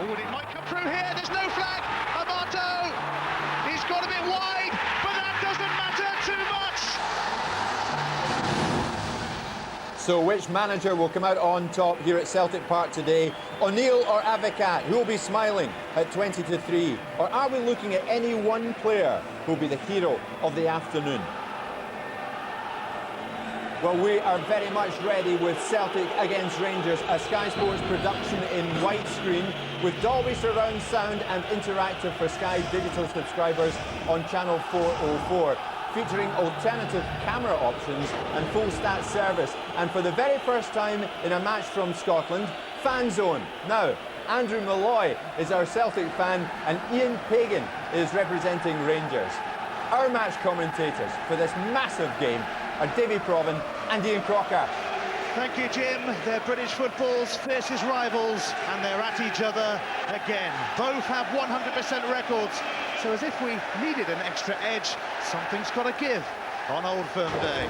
Oh, it might come through here. There's no flag. Amato, he's got a bit wide, but that doesn't matter too much. So which manager will come out on top here at Celtic Park today? O'Neill or Avocat? Who will be smiling at 20-3? Or are we looking at any one player who will be the hero of the afternoon? Well, we are very much ready with Celtic against Rangers, a Sky Sports production in widescreen with Dolby surround sound and interactive for Sky digital subscribers on channel 404, featuring alternative camera options and full stat service. And for the very first time in a match from Scotland, Fan Zone. Now, Andrew Malloy is our Celtic fan and Ian Pagan is representing Rangers. Our match commentators for this massive game are Davy Provan and Ian Crocker. Thank you, Jim. They're British football's fiercest rivals, and they're at each other again. Both have 100% records, so as if we needed an extra edge, something's got to give on Old Firm Day.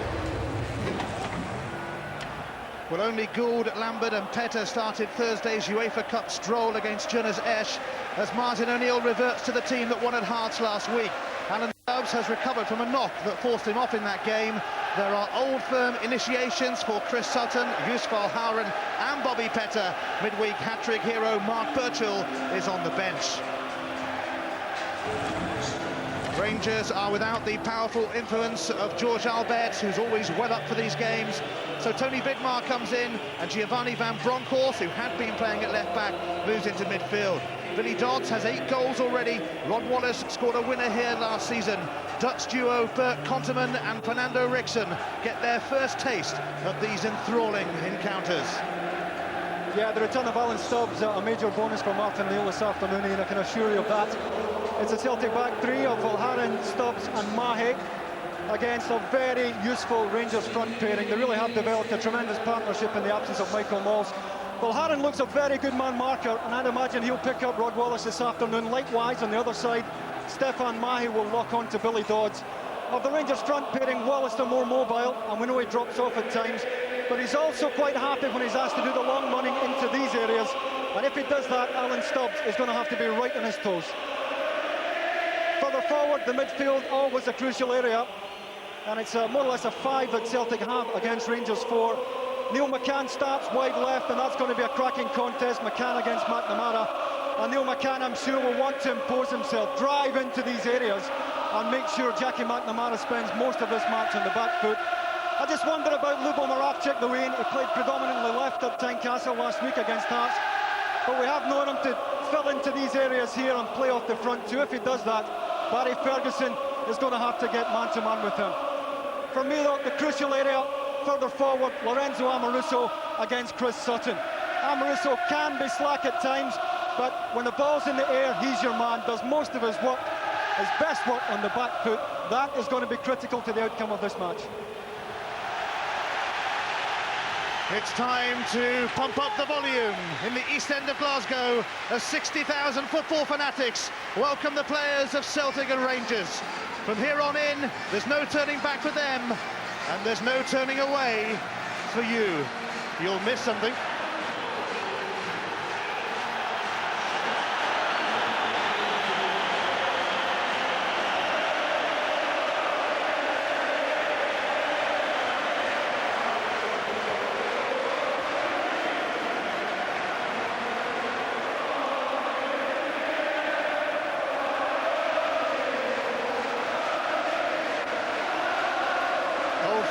Well, only Gould, Lambert and Petta started Thursday's UEFA Cup stroll against Jonas Esch as Martin O'Neill reverts to the team that won at Hearts last week. Alan Stubbs has recovered from a knock that forced him off in that game. There are Old Firm initiations for Chris Sutton, Yusuf Howren and Bobby Petta. Midweek hat-trick hero Mark Birchall is on the bench. Rangers are without the powerful influence of George Albert, who's always well up for these games. So Tony Vidmar comes in, and Giovanni van Bronckhorst, who had been playing at left-back, moves into midfield. Billy Dodds has 8 goals already. Rod Wallace scored a winner here last season. Dutch duo Bert Konteman and Fernando Rickson get their first taste of these enthralling encounters. Yeah, the return of Alan Stubbs, a major bonus for Martin O'Neill this afternoon, and I can assure you of that. It's a Celtic back three of Valharan, Stubbs and Mahé against a very useful Rangers front pairing. They really have developed a tremendous partnership in the absence of Michael Mols. Valharan looks a very good man marker, and I'd imagine he'll pick up Rod Wallace this afternoon. Likewise, on the other side, Stefan Mahé will lock on to Billy Dodds. Of the Rangers front pairing, Wallace the more mobile, and we know he drops off at times, but he's also quite happy when he's asked to do the long running into these areas, and if he does that, Alan Stubbs is going to have to be right on his toes. Further forward, the midfield, always a crucial area, and it's more or less a 5 that Celtic have against Rangers 4. Neil McCann starts wide left, and that's going to be a cracking contest. McCann against McNamara, and Neil McCann, I'm sure, will want to impose himself, drive into these areas and make sure Jackie McNamara spends most of this match on the back foot. I just wonder about Lubo Moravcik, the way he played predominantly left at Tynecastle last week against Hearts, but we have known him to fill into these areas here and play off the front too. If he does that, Barry Ferguson is going to have to get man-to-man with him. For me, though, the crucial area further forward, Lorenzo Amoruso against Chris Sutton. Amoruso can be slack at times, but when the ball's in the air, he's your man, does most of his work, his best work on the back foot. That is going to be critical to the outcome of this match. It's time to pump up the volume in the East End of Glasgow as 60,000 football fanatics welcome the players of Celtic and Rangers. From here on in, there's no turning back for them, and there's no turning away for you. You'll miss something.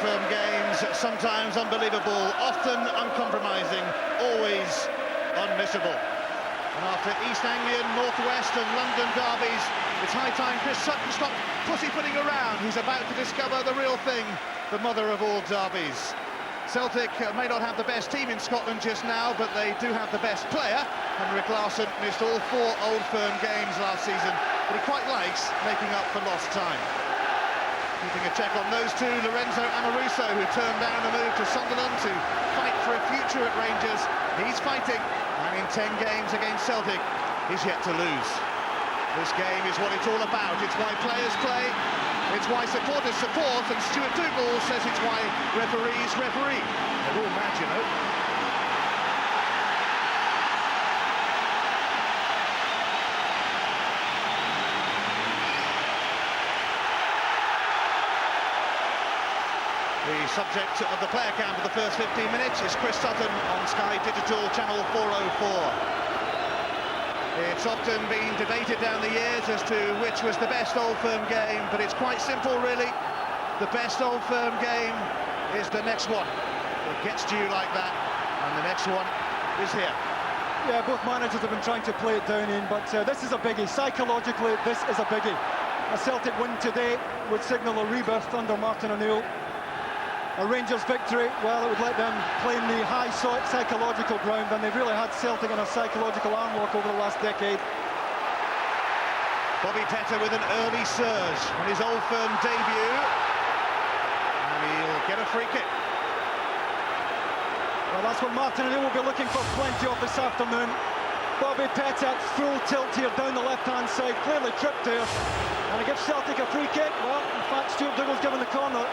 Firm games, sometimes unbelievable, often uncompromising, always unmissable. And after East Anglian, North West and London derbies, it's high time Chris Sutton stopped pussyfooting around. He's about to discover the real thing, the mother of all derbies. Celtic may not have the best team in Scotland just now, but they do have the best player. Henrik Larsson missed all 4 Old Firm games last season, but he quite likes making up for lost time. Keeping a check on those two, Lorenzo Amoruso, who turned down a move to Sunderland to fight for a future at Rangers. He's fighting, and in 10 games against Celtic, he's yet to lose. This game is what it's all about. It's why players play, it's why supporters support, and Stuart Dougal says it's why referees referee. They're all mad, you know. The subject of the player cam for the first 15 minutes is Chris Sutton on Sky Digital Channel 404. It's often been debated down the years as to which was the best Old Firm game, but it's quite simple, really. The best Old Firm game is the next one. It gets to you like that, and the next one is here. Yeah, both managers have been trying to play it down in, but this is a biggie. Psychologically, this is a biggie. A Celtic win today would signal a rebirth under Martin O'Neill. A Rangers victory, well, it would let them play in the high psychological ground, and they've really had Celtic in a psychological armlock over the last decade. Bobby Petta with an early surge on his Old Firm debut, and he'll get a free kick. Well, that's what Martin O'Neill will be looking for plenty of this afternoon. Bobby Petta, full tilt here down the left-hand side, clearly tripped there, and it gives Celtic a free kick. Well, in fact, Stuart Dougal's given the corner.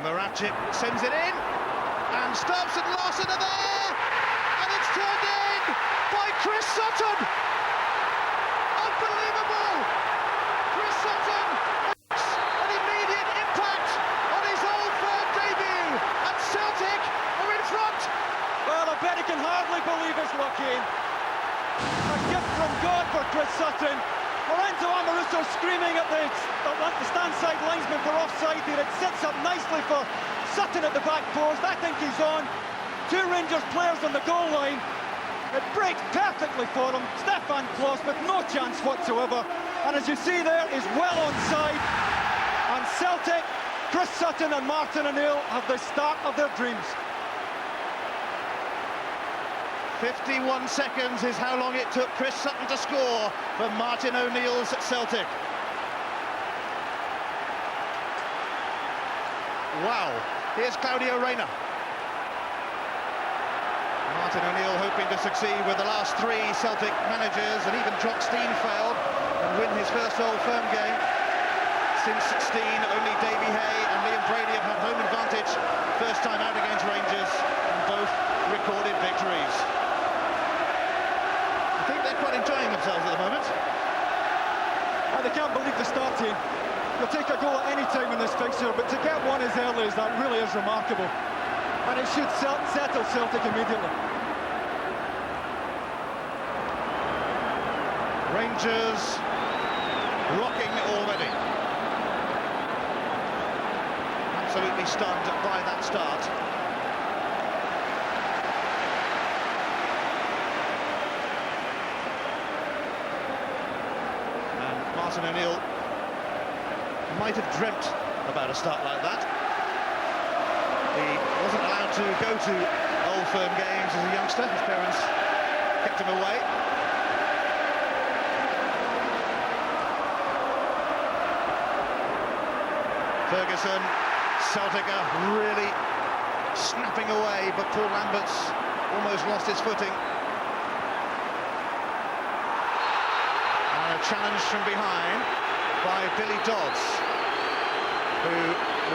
Maracip sends it in, and Stubbs and Larsson are there, and it's turned in by Chris Sutton. Unbelievable! Chris Sutton makes an immediate impact on his Old Firm debut, and Celtic are in front. Well, I bet he can hardly believe his luck in. A gift from God for Chris Sutton. Lorenzo Amoruso screaming at the stand-side linesman for offside here. It sets up nicely for Sutton at the back post. I think he's on. Two Rangers players on the goal line. It breaks perfectly for him. Stefan Klos with no chance whatsoever. And as you see there, is well onside. And Celtic, Chris Sutton and Martin O'Neill have the start of their dreams. 51 seconds is how long it took Chris Sutton to score for Martin O'Neill's Celtic. Wow, here's Claudio Reyna. Martin O'Neill hoping to succeed with the last three Celtic managers, and even Jock Stein failed and win his first Old Firm game. Since Stein, only Davy Hay and Liam Brady have had home advantage. First time out against Rangers, and both recorded victories. I think they're quite enjoying themselves at the moment. They can't believe the start team. You'll take a goal at any time in this fixture, but to get one as early as that really is remarkable. And it should settle Celtic immediately. Rangers rocking already. Absolutely stunned by that start. Martin O'Neill might have dreamt about a start like that. He wasn't allowed to go to Old Firm games as a youngster. His parents kept him away. Ferguson, Celtic are really snapping away, but Paul Lambert's almost lost his footing. Challenged from behind by Billy Dodds, who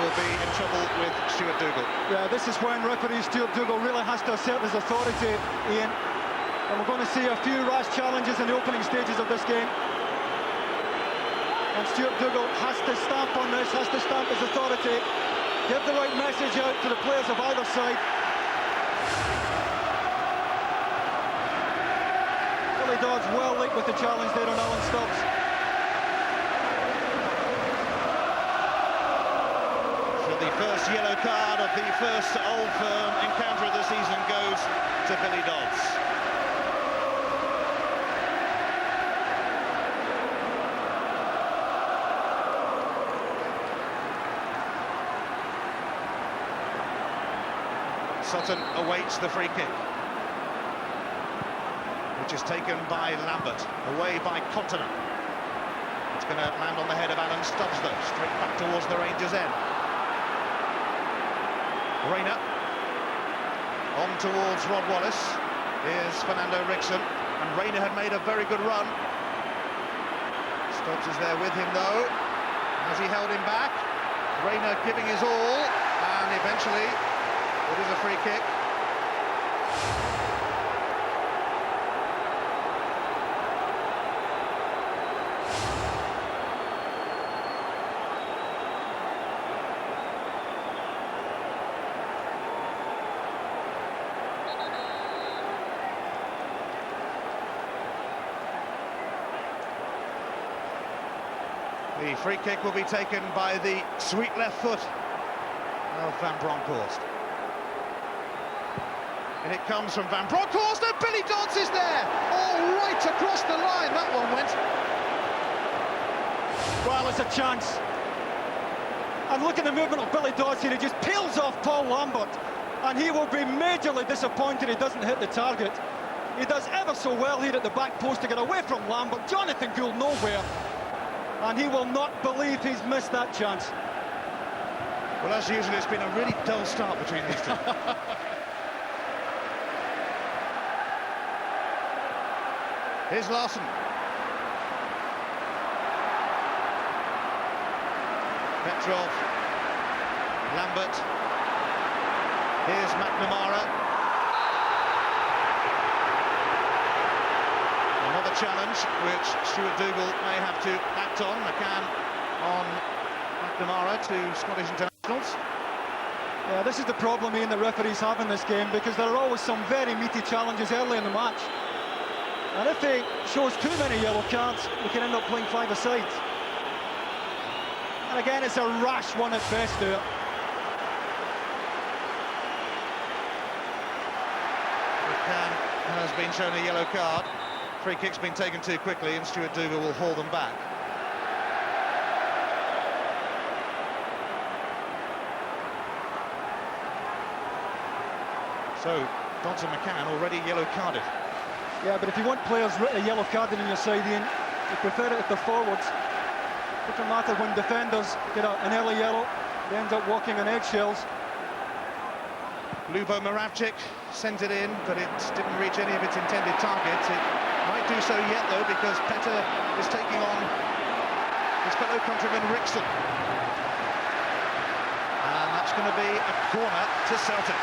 will be in trouble with Stuart Dougal. Yeah, this is when referee Stuart Dougal really has to assert his authority, Ian. And we're going to see a few rash challenges in the opening stages of this game. And Stuart Dougal has to stamp on this, has to stamp his authority, give the right message out to the players of either side. Billy Dodds well linked with the challenge there on Alan Stubbs. So the first yellow card of the first Old Firm encounter of the season goes to Billy Dodds. Sutton awaits the free kick, which is taken by Lambert, away by Continent. It's going to land on the head of Alan Stubbs, though, straight back towards the Rangers' end. Reyna on towards Rod Wallace. Here's Fernando Rickson, and Reyna had made a very good run. Stubbs is there with him, though. Has he held him back? Reyna giving his all, and eventually it is a free kick. The free kick will be taken by the sweet left foot of Van Bronckhorst. And it comes from Van Bronckhorst, and Billy Dodds is there! All right across the line, that one went. Well, it's a chance. And look at the movement of Billy Dodds here, he just peels off Paul Lambert. And he will be majorly disappointed he doesn't hit the target. He does ever so well here at the back post to get away from Lambert. Jonathan Gould nowhere. And he will not believe he's missed that chance. Well, as usual, it's been a really dull start between these two. Here's Larsson. Petrov. Lambert. Here's McNamara. Another challenge which Stuart Dougal may have to act on. McCann on McNamara to Scottish internationals. Yeah, this is the problem, Ian, that referees have in this game, because there are always some very meaty challenges early in the match. And if he shows too many yellow cards, we can end up playing five-a-side. And again, it's a rash one at best there. McCann has been shown a yellow card. Free kick's been taken too quickly, and Stuart Dougal will haul them back. So, Dodds and McCann already yellow carded. Yeah, but if you want players a yellow carded in your side, Ian, you prefer it if they're forwards. It doesn't matter when defenders get an early yellow, they end up walking on eggshells. Lubo Moravcik sent it in, but it didn't reach any of its intended targets. It might do so yet, though, because Petta is taking on his fellow countryman Rickson. And that's going to be a corner to Celtic.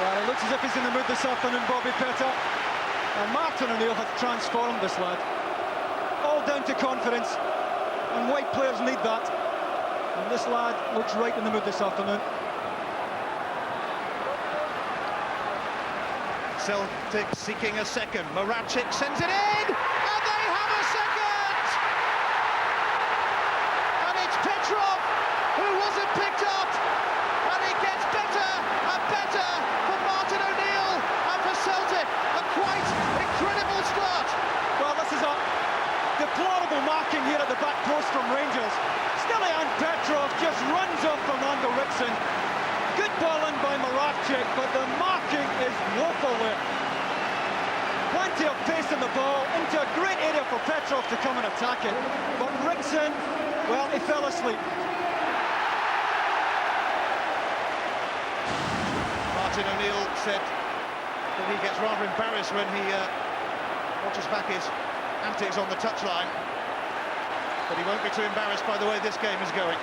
Well, it looks as if he's in the mood this afternoon, Bobby Petta. And Martin O'Neill has transformed this lad. All down to confidence, and white players need that. And this lad looks right in the mood this afternoon. Celtic seeking a second. Moravcik sends it in, and they have a second! And it's Petrov who wasn't picked up, and it gets better and better for Martin O'Neill and for Celtic. A quite incredible start. Well, this is a deplorable marking here at the back post from Rangers. Stilian Petrov just runs off Fernando Rickson. Good ball in by Moravcik, but the marking is woeful there. Plenty of pace in the ball, into a great area for Petrov to come and attack it. But Rickson, well, he fell asleep. Martin O'Neill said that he gets rather embarrassed when he watches back his antics on the touchline. But he won't be too embarrassed by the way this game is going.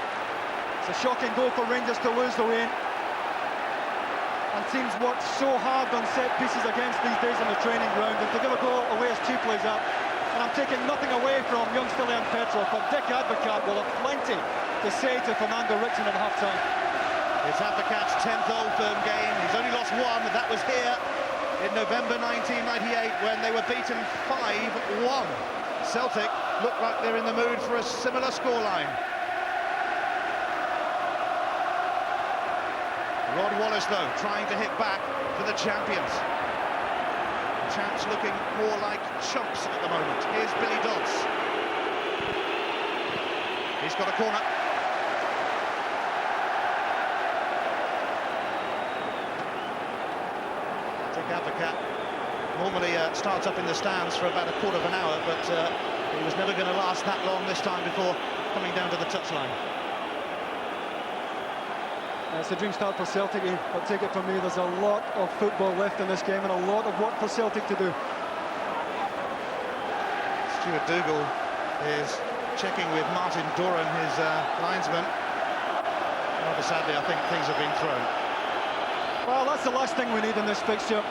It's a shocking goal for Rangers to lose the win. And teams work so hard on set pieces against these days on the training ground, and to give a goal away as two plays up. And I'm taking nothing away from young Stilian Petrov, but Dick Advocat will have plenty to say to Fernando Rickson at half-time. It's Advocat's 10th Old Firm game. He's only lost one, and that was here in November 1998 when they were beaten 5-1. Celtic look like they're in the mood for a similar scoreline. Rod Wallace, though, trying to hit back for the champions. The champs looking more like chumps at the moment. Here's Billy Dodds. He's got a corner. Dick Advocat normally starts up in the stands for about a quarter of an hour, but he was never going to last that long this time before coming down to the touchline. It's a dream start for Celtic, but take it from me, there's a lot of football left in this game and a lot of work for Celtic to do. Stuart Dougal is checking with Martin Doran, his linesman. Rather sadly, I think things have been thrown. Well, that's the last thing we need in this fixture.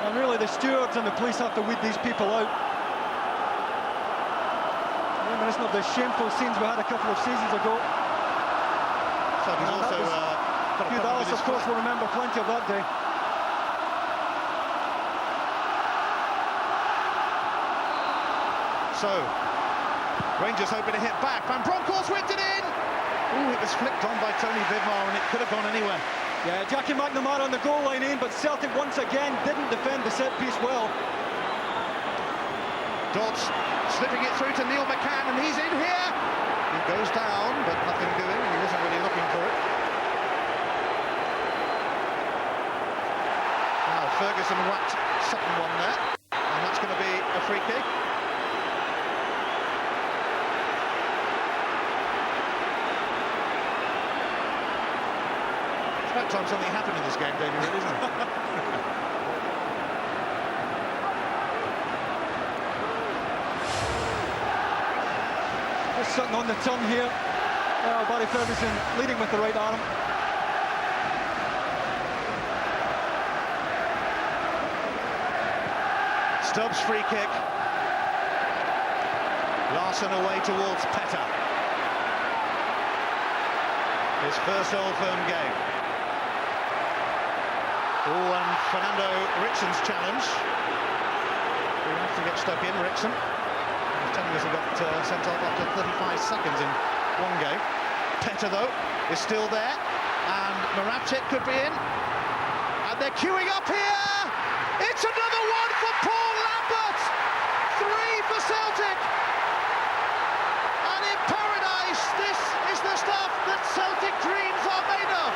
And really, the stewards and the police have to weed these people out. Reminiscent of the shameful scenes we had a couple of seasons ago. So he's also got a Hugh problem with Dallas, his of course, foot. will remember plenty of that day. So, Rangers hoping to hit back. Van Bronckhorst whipped it in. Ooh, it was flicked on by Tony Vidmar and it could have gone anywhere. Yeah, Jackie McNamara on the goal line in, but Celtic once again didn't defend the set piece well. Dodds slipping it through to Neil McCann, and he's in here. He goes down, but nothing doing. He wasn't really looking for it. Now Ferguson whacked Sutton one there, and that's going to be a free kick. It's about time something happened in this game, David, really, isn't it? Sutton on the turn here. Barry Ferguson leading with the right arm. Stubbs free kick. Larsson away towards Petta. His first Old Firm game. Oh, and Fernando Rixon's challenge. He'll have to get stuck in, Rixon. Telling us he got sent off after 35 seconds in one game. Petta, though, is still there, and Moravcik could be in. And they're queuing up here! It's another one for Paul Lambert! 3 for Celtic! And in paradise, this is the stuff that Celtic dreams are made of!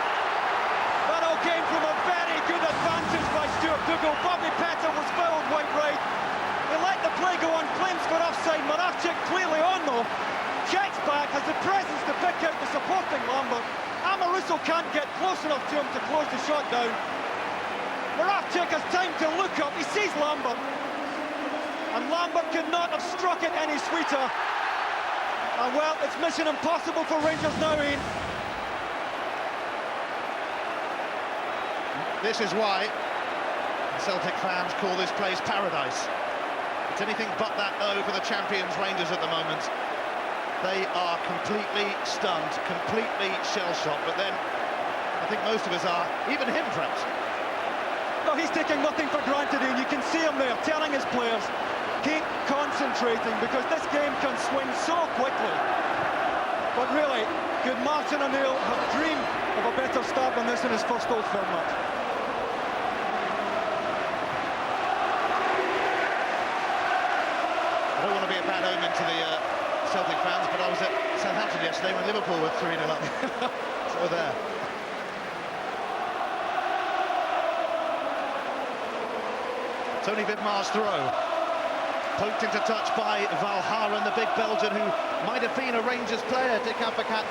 That all came from a very good advantage by Stuart Dougal. Bobby Petta was fouled wide right. He let the play go on, claims for offside. Moravcik clearly on though. Checks back, has the presence to pick out the supporting Lambert. Amoruso can't get close enough to him to close the shot down. Moravcik has time to look up, he sees Lambert. And Lambert could not have struck it any sweeter. And well, it's mission impossible for Rangers now, Ian. This is why Celtic fans call this place paradise. It's anything but that, though, for the champions Rangers at the moment. They are completely stunned, completely shell-shocked, but then I think most of us are, even him perhaps. No, he's taking nothing for granted, and you can see him there telling his players, keep concentrating, because this game can swing so quickly. But really, could Martin O'Neill have dreamed of a better start than this in his first Old Firm match? I don't want to be a bad omen to the Celtic fans, but I was at Southampton yesterday when Liverpool were 3-0 up. So there. Tony Vidmar's throw. Poked into touch by Valharen, the big Belgian who might have been a Rangers player. Dick Advocat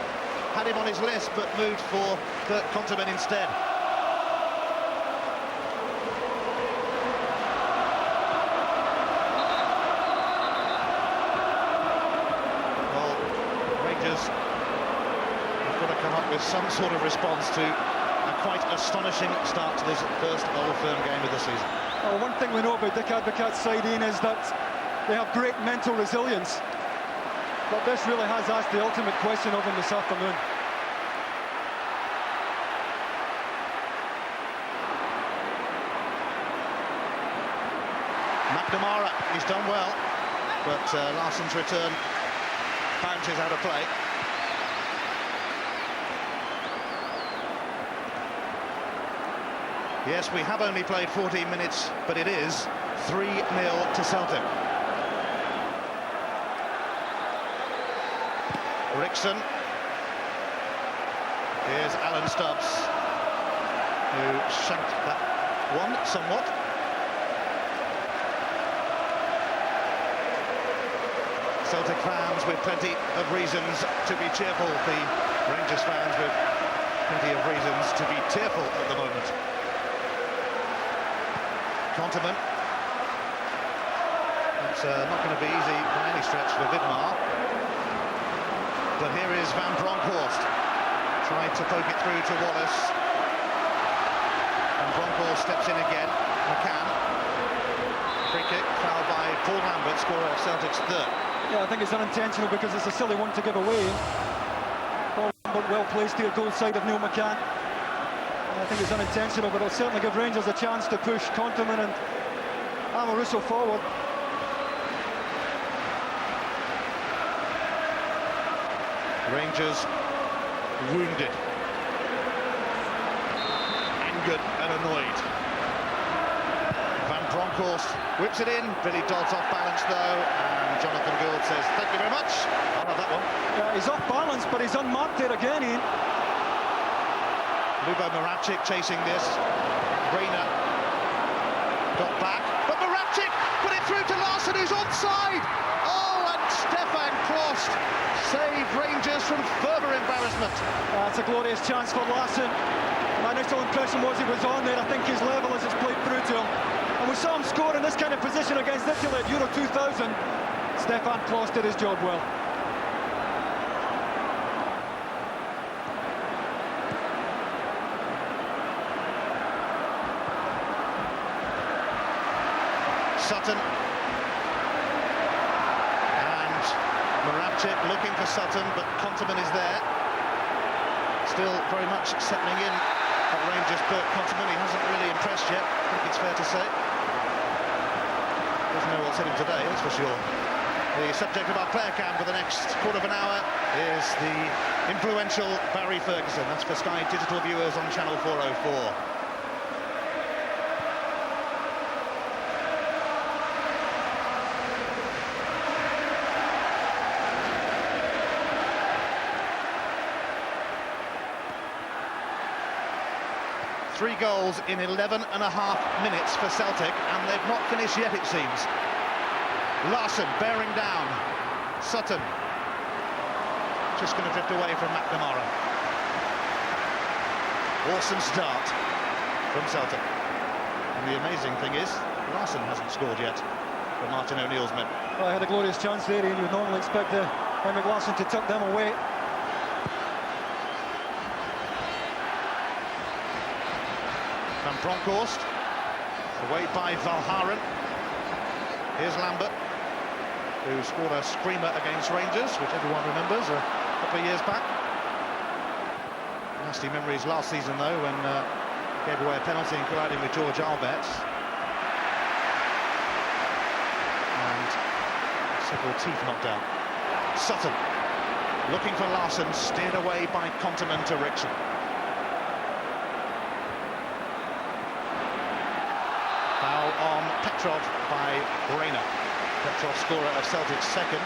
had him on his list, but moved for Bert Konterman instead. We've got to come up with some sort of response to a quite astonishing start to this first Old Firm game of the season. Well, one thing we know about Dick Advocat's side, Ian, is that they have great mental resilience. But this really has asked the ultimate question of him this afternoon. McNamara, he's done well, but Larsson's return bounces out of play. Yes, we have only played 14 minutes, but it is 3-0 to Celtic. Rixon. Here's Alan Stubbs, who shanked that one somewhat. Celtic fans with plenty of reasons to be cheerful. The Rangers fans with plenty of reasons to be tearful at the moment. Konterman. It's not going to be easy by any stretch for Vidmar. But here is Van Bronckhorst. Tried to poke it through to Wallace. And Bronckhorst steps in again. McCann. Free kick, foul by Paul Lambert, scorer of Celtic's third. Yeah, I think it's unintentional because it's a silly one to give away. Paul Lambert well placed here, goal side of Neil McCann. I think it's unintentional, but it'll certainly give Rangers a chance to push Konterman and Amoruso forward. Rangers wounded, angered and annoyed. Van Bronckhorst whips it in. Billy Dodd's off balance though, and Jonathan Gould says, "Thank you very much." I'll have that one. Yeah, he's off balance, but he's unmarked there again, Ian. Lubo Moravcik chasing this. Reina got back, but Moravcik put it through to Larsson, who's onside. Oh, and Stefan Klost saved Rangers from further embarrassment. That's a glorious chance for Larsson. My initial impression was he was on there. I think he's level as it's played through to him. And we saw him score in this kind of position against Italy at Euro 2000. Stefan Klost did his job well. Sutton, and Moravcik looking for Sutton, but Konterman is there. Still very much settling in at Rangers, but Konterman, he hasn't really impressed yet, I think it's fair to say. Doesn't know what's hit him today, that's for sure. The subject of our player cam for the next quarter of an hour is the influential Barry Ferguson. That's for Sky Digital viewers on Channel 404. Three goals in 11 and a half minutes for Celtic, and they've not finished yet, it seems. Larsson bearing down. Sutton just going to drift away from McNamara. Awesome start from Celtic. And the amazing thing is, Larsson hasn't scored yet for Martin O'Neill's men. Well, I had a glorious chance there, and you would normally expect Henrik Larsson to tuck them away. Van Bronckhorst, away by Valharen. Here's Lambert, who scored a screamer against Rangers, which everyone remembers a couple of years back. Nasty memories last season, though, when gave away a penalty in colliding with George Alberts. And several teeth knocked out. Sutton, looking for Larsson, steered away by Konterman to Rickson. Foul on Petrov by Reina. Petrov, scorer of Celtic's second.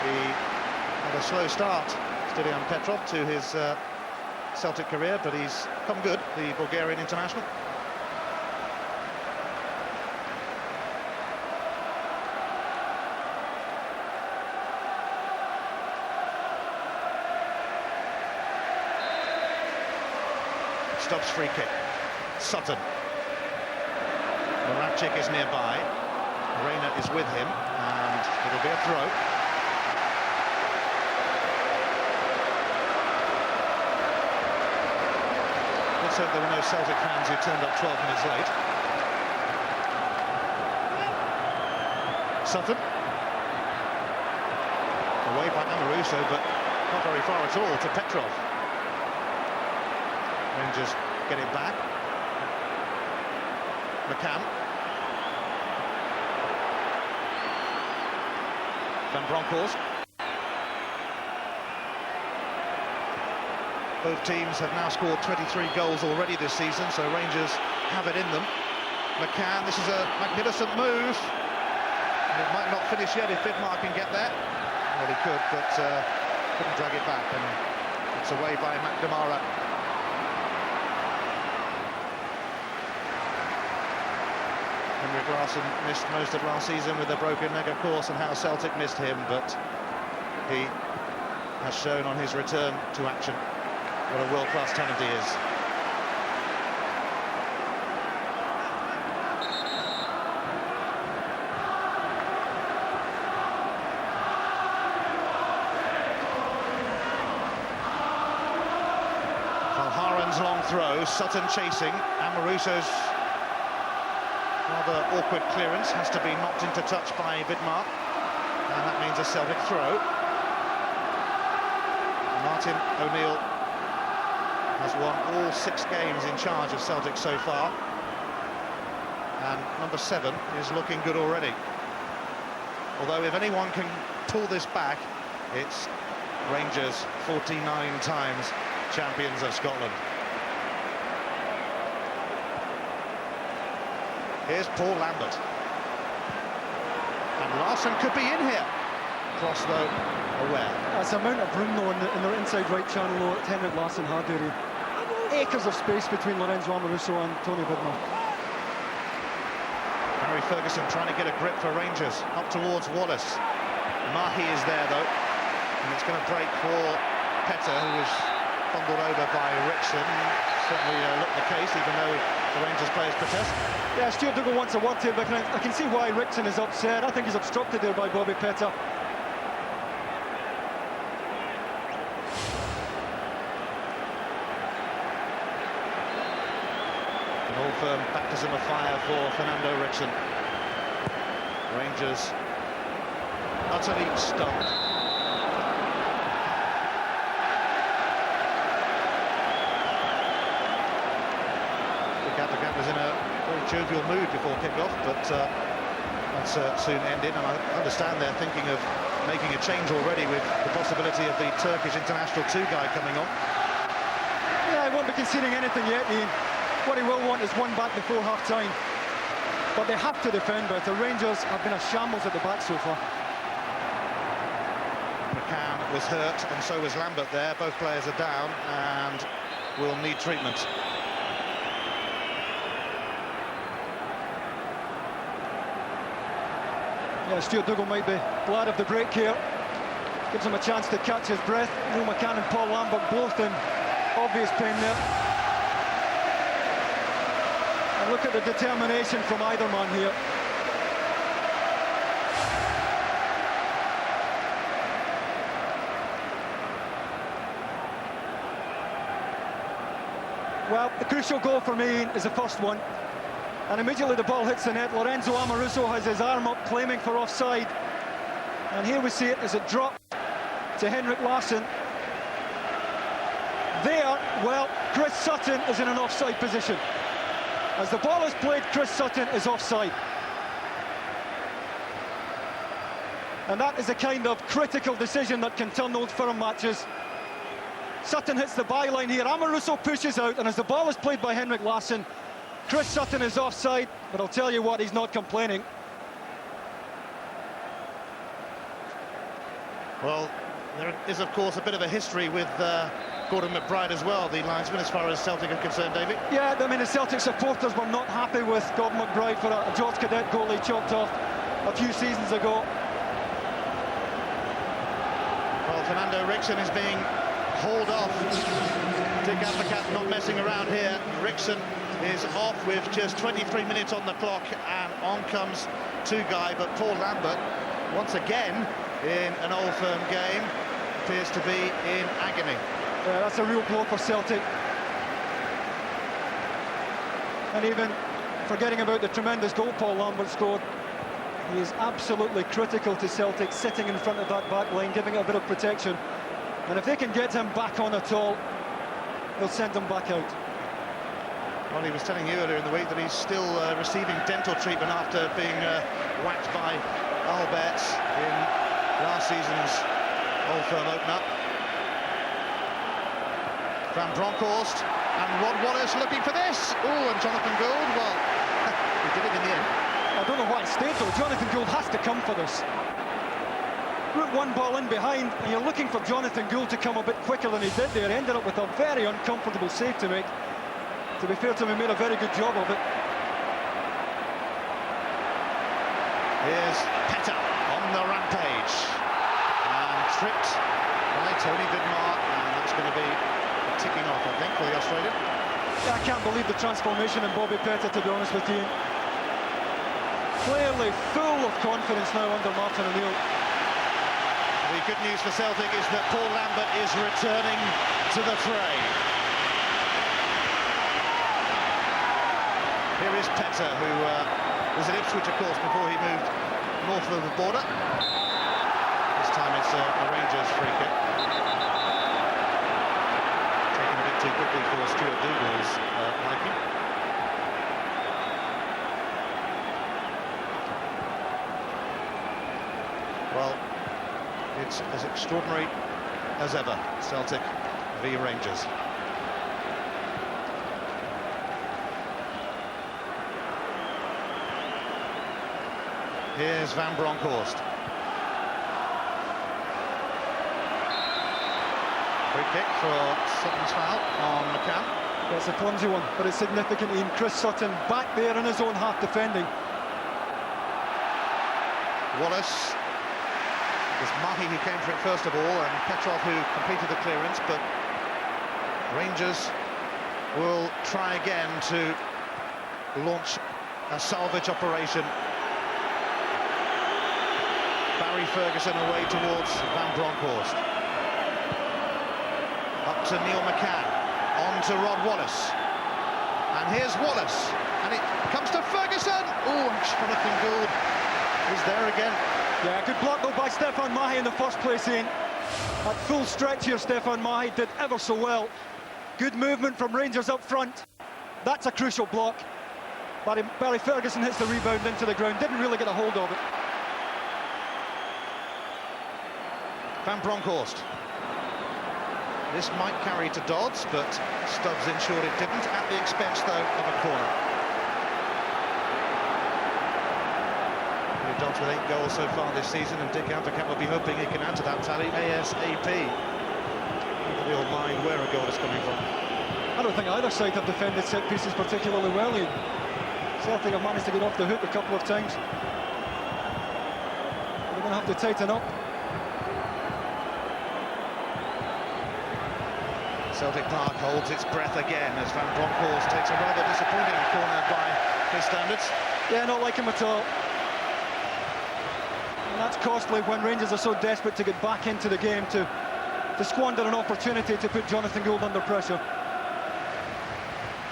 He had a slow start, Stilian Petrov, to his Celtic career, but he's come good, the Bulgarian international. Stubbs free kick. Sutton. Moravcik is nearby. Reina is with him, and it'll be a throw. Let's hope there were no Celtic fans who turned up 12 minutes late. Sutton. Away by Amoruso, but not very far at all to Petrov. Rangers get it back. McCann. Van Bronckhorst. Both teams have now scored 23 goals already this season, so Rangers have it in them. McCann, this is a magnificent move. It might not finish yet if Vidmar can get there. Well, he could, but couldn't drag it back, and it's away by McNamara. Henrik Larsson missed most of last season with a broken leg, of course, and how Celtic missed him, but he has shown on his return to action what a world-class talent he is. Valharen's long throw, Sutton chasing, Amoruso's rather awkward clearance has to be knocked into touch by Vidmar, and that means a Celtic throw. Martin O'Neill has won all 6 games in charge of Celtic so far, and number 7 is looking good already. Although if anyone can pull this back, it's Rangers 49 times champions of Scotland. Here's Paul Lambert. And Larsson could be in here. Cross though, aware. That's the amount of room though in the inside right channel though that Henrik Larsson had there. Acres of space between Lorenzo Amoruso and Tony Widmer. Harry Ferguson trying to get a grip for Rangers. Up towards Wallace. Mahi is there though. And it's going to break for Petta, who was fumbled over by Rickson. Certainly looked the case, even though the Rangers players protest. Yeah, Stuart Dougal wants a word here, but I can see why Rickson is upset. I think he's obstructed there by Bobby Petta. An old firm baptism of fire for Fernando Rickson. Rangers utterly stunned. Was in a very jovial mood before kick-off, but that's soon ended, and I understand they're thinking of making a change already with the possibility of the Turkish international 2 guy coming on. Yeah, he won't be conceding anything yet, Ian. What he will want is one back before half-time. But they have to defend better. Rangers have been a shambles at the back so far. McCann was hurt, and so was Lambert there. Both players are down and will need treatment. Yeah, Stuart Dougal might be glad of the break here. Gives him a chance to catch his breath. Neil McCann and Paul Lambert both in obvious pain there. And look at the determination from either man here. Well, the crucial goal for me is the first one. And immediately the ball hits the net. Lorenzo Amoruso has his arm up, claiming for offside. And here we see it as it dropped to Henrik Larsson. There, well, Chris Sutton is in an offside position. As the ball is played, Chris Sutton is offside. And that is the kind of critical decision that can turn Old Firm matches. Sutton hits the byline here. Amoruso pushes out, and as the ball is played by Henrik Larsson, Chris Sutton is offside, but I'll tell you what, he's not complaining. Well, there is, of course, a bit of a history with Gordon McBride as well, the linesman, as far as Celtic are concerned, David. Yeah, I mean, the Celtic supporters were not happy with Gordon McBride for a George Cadet goal he chopped off a few seasons ago. Well, Fernando Rickson is being hauled off. Dick Advocat not messing around here. Rickson is off with just 23 minutes on the clock, and on comes 2 guy, but Paul Lambert, once again in an Old Firm game, appears to be in agony. Yeah, that's a real blow for Celtic. And even forgetting about the tremendous goal Paul Lambert scored, he is absolutely critical to Celtic, sitting in front of that back line, giving it a bit of protection. And if they can get him back on at all, they'll send him back out. Well, he was telling you earlier in the week that he's still receiving dental treatment after being whacked by Albert in last season's Old Firm opener. Van Bronckhorst and Rod Wallace looking for this. Oh, and Jonathan Gould, well, he did it in the end. I don't know why he stayed though. Jonathan Gould has to come for this. Put one ball in behind, and you're looking for Jonathan Gould to come a bit quicker than he did there. He ended up with a very uncomfortable save to make. To be fair to him, he made a very good job of it. Here's Petta on the rampage. And tripped by Tony Widmer, and that's going to be ticking off, I think, for the Australian. Yeah, I can't believe the transformation in Bobby Petta, to be honest with you. Clearly full of confidence now under Martin O'Neill. The good news for Celtic is that Paul Lambert is returning to the fray. Here is Petta, who was at Ipswich, of course, before he moved north of the border. This time it's a Rangers free kick. Taken a bit too quickly for Stuart Dougal's liking. Well, it's as extraordinary as ever. Celtic v Rangers. Here's Van Bronckhorst. Free kick for Sutton's foul on McCann. Yeah, it's a clumsy one, but it's significant. Ian, Chris Sutton back there in his own half defending. Wallace. It was Mahi who came for it first of all, and Petrov who completed the clearance, but Rangers will try again to launch a salvage operation. Barry Ferguson away towards Van Bronckhorst. Up to Neil McCann, on to Rod Wallace. And here's Wallace, and it comes to Ferguson. Oh, Jonathan Gould is there again. Yeah, good block though by Stefan Mahi in the first place, Ian. At full stretch here, Stefan Mahi did ever so well. Good movement from Rangers up front. That's a crucial block. Barry Ferguson hits the rebound into the ground, didn't really get a hold of it. Van Bronckhorst. This might carry to Dodds, but Stubbs ensured it didn't, at the expense, though, of a corner. Dodds with 8 goals so far this season, and Dick Advocat will be hoping he can add to that tally ASAP. He'll mind where a goal is coming from. I don't think either side have defended set pieces particularly well, Ian. Celtic have managed to get off the hook a couple of times. They're going to have to tighten up. Celtic Park holds its breath again as Van Bronckhorst takes a rather disappointing corner by his standards. Yeah, not like him at all. And that's costly when Rangers are so desperate to get back into the game, to squander an opportunity to put Jonathan Gould under pressure.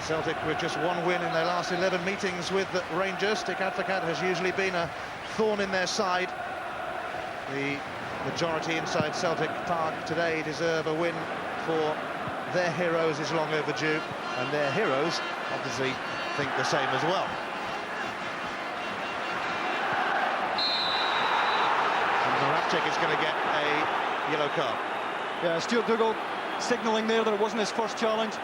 Celtic with just 1 win in their last 11 meetings with the Rangers. Dick Advocat has usually been a thorn in their side. The majority inside Celtic Park today deserve a win for their heroes is long overdue, and their heroes obviously think the same as well. And Moravcik is going to get a yellow card. Yeah, Stuart Dougal signalling there that it wasn't his first challenge,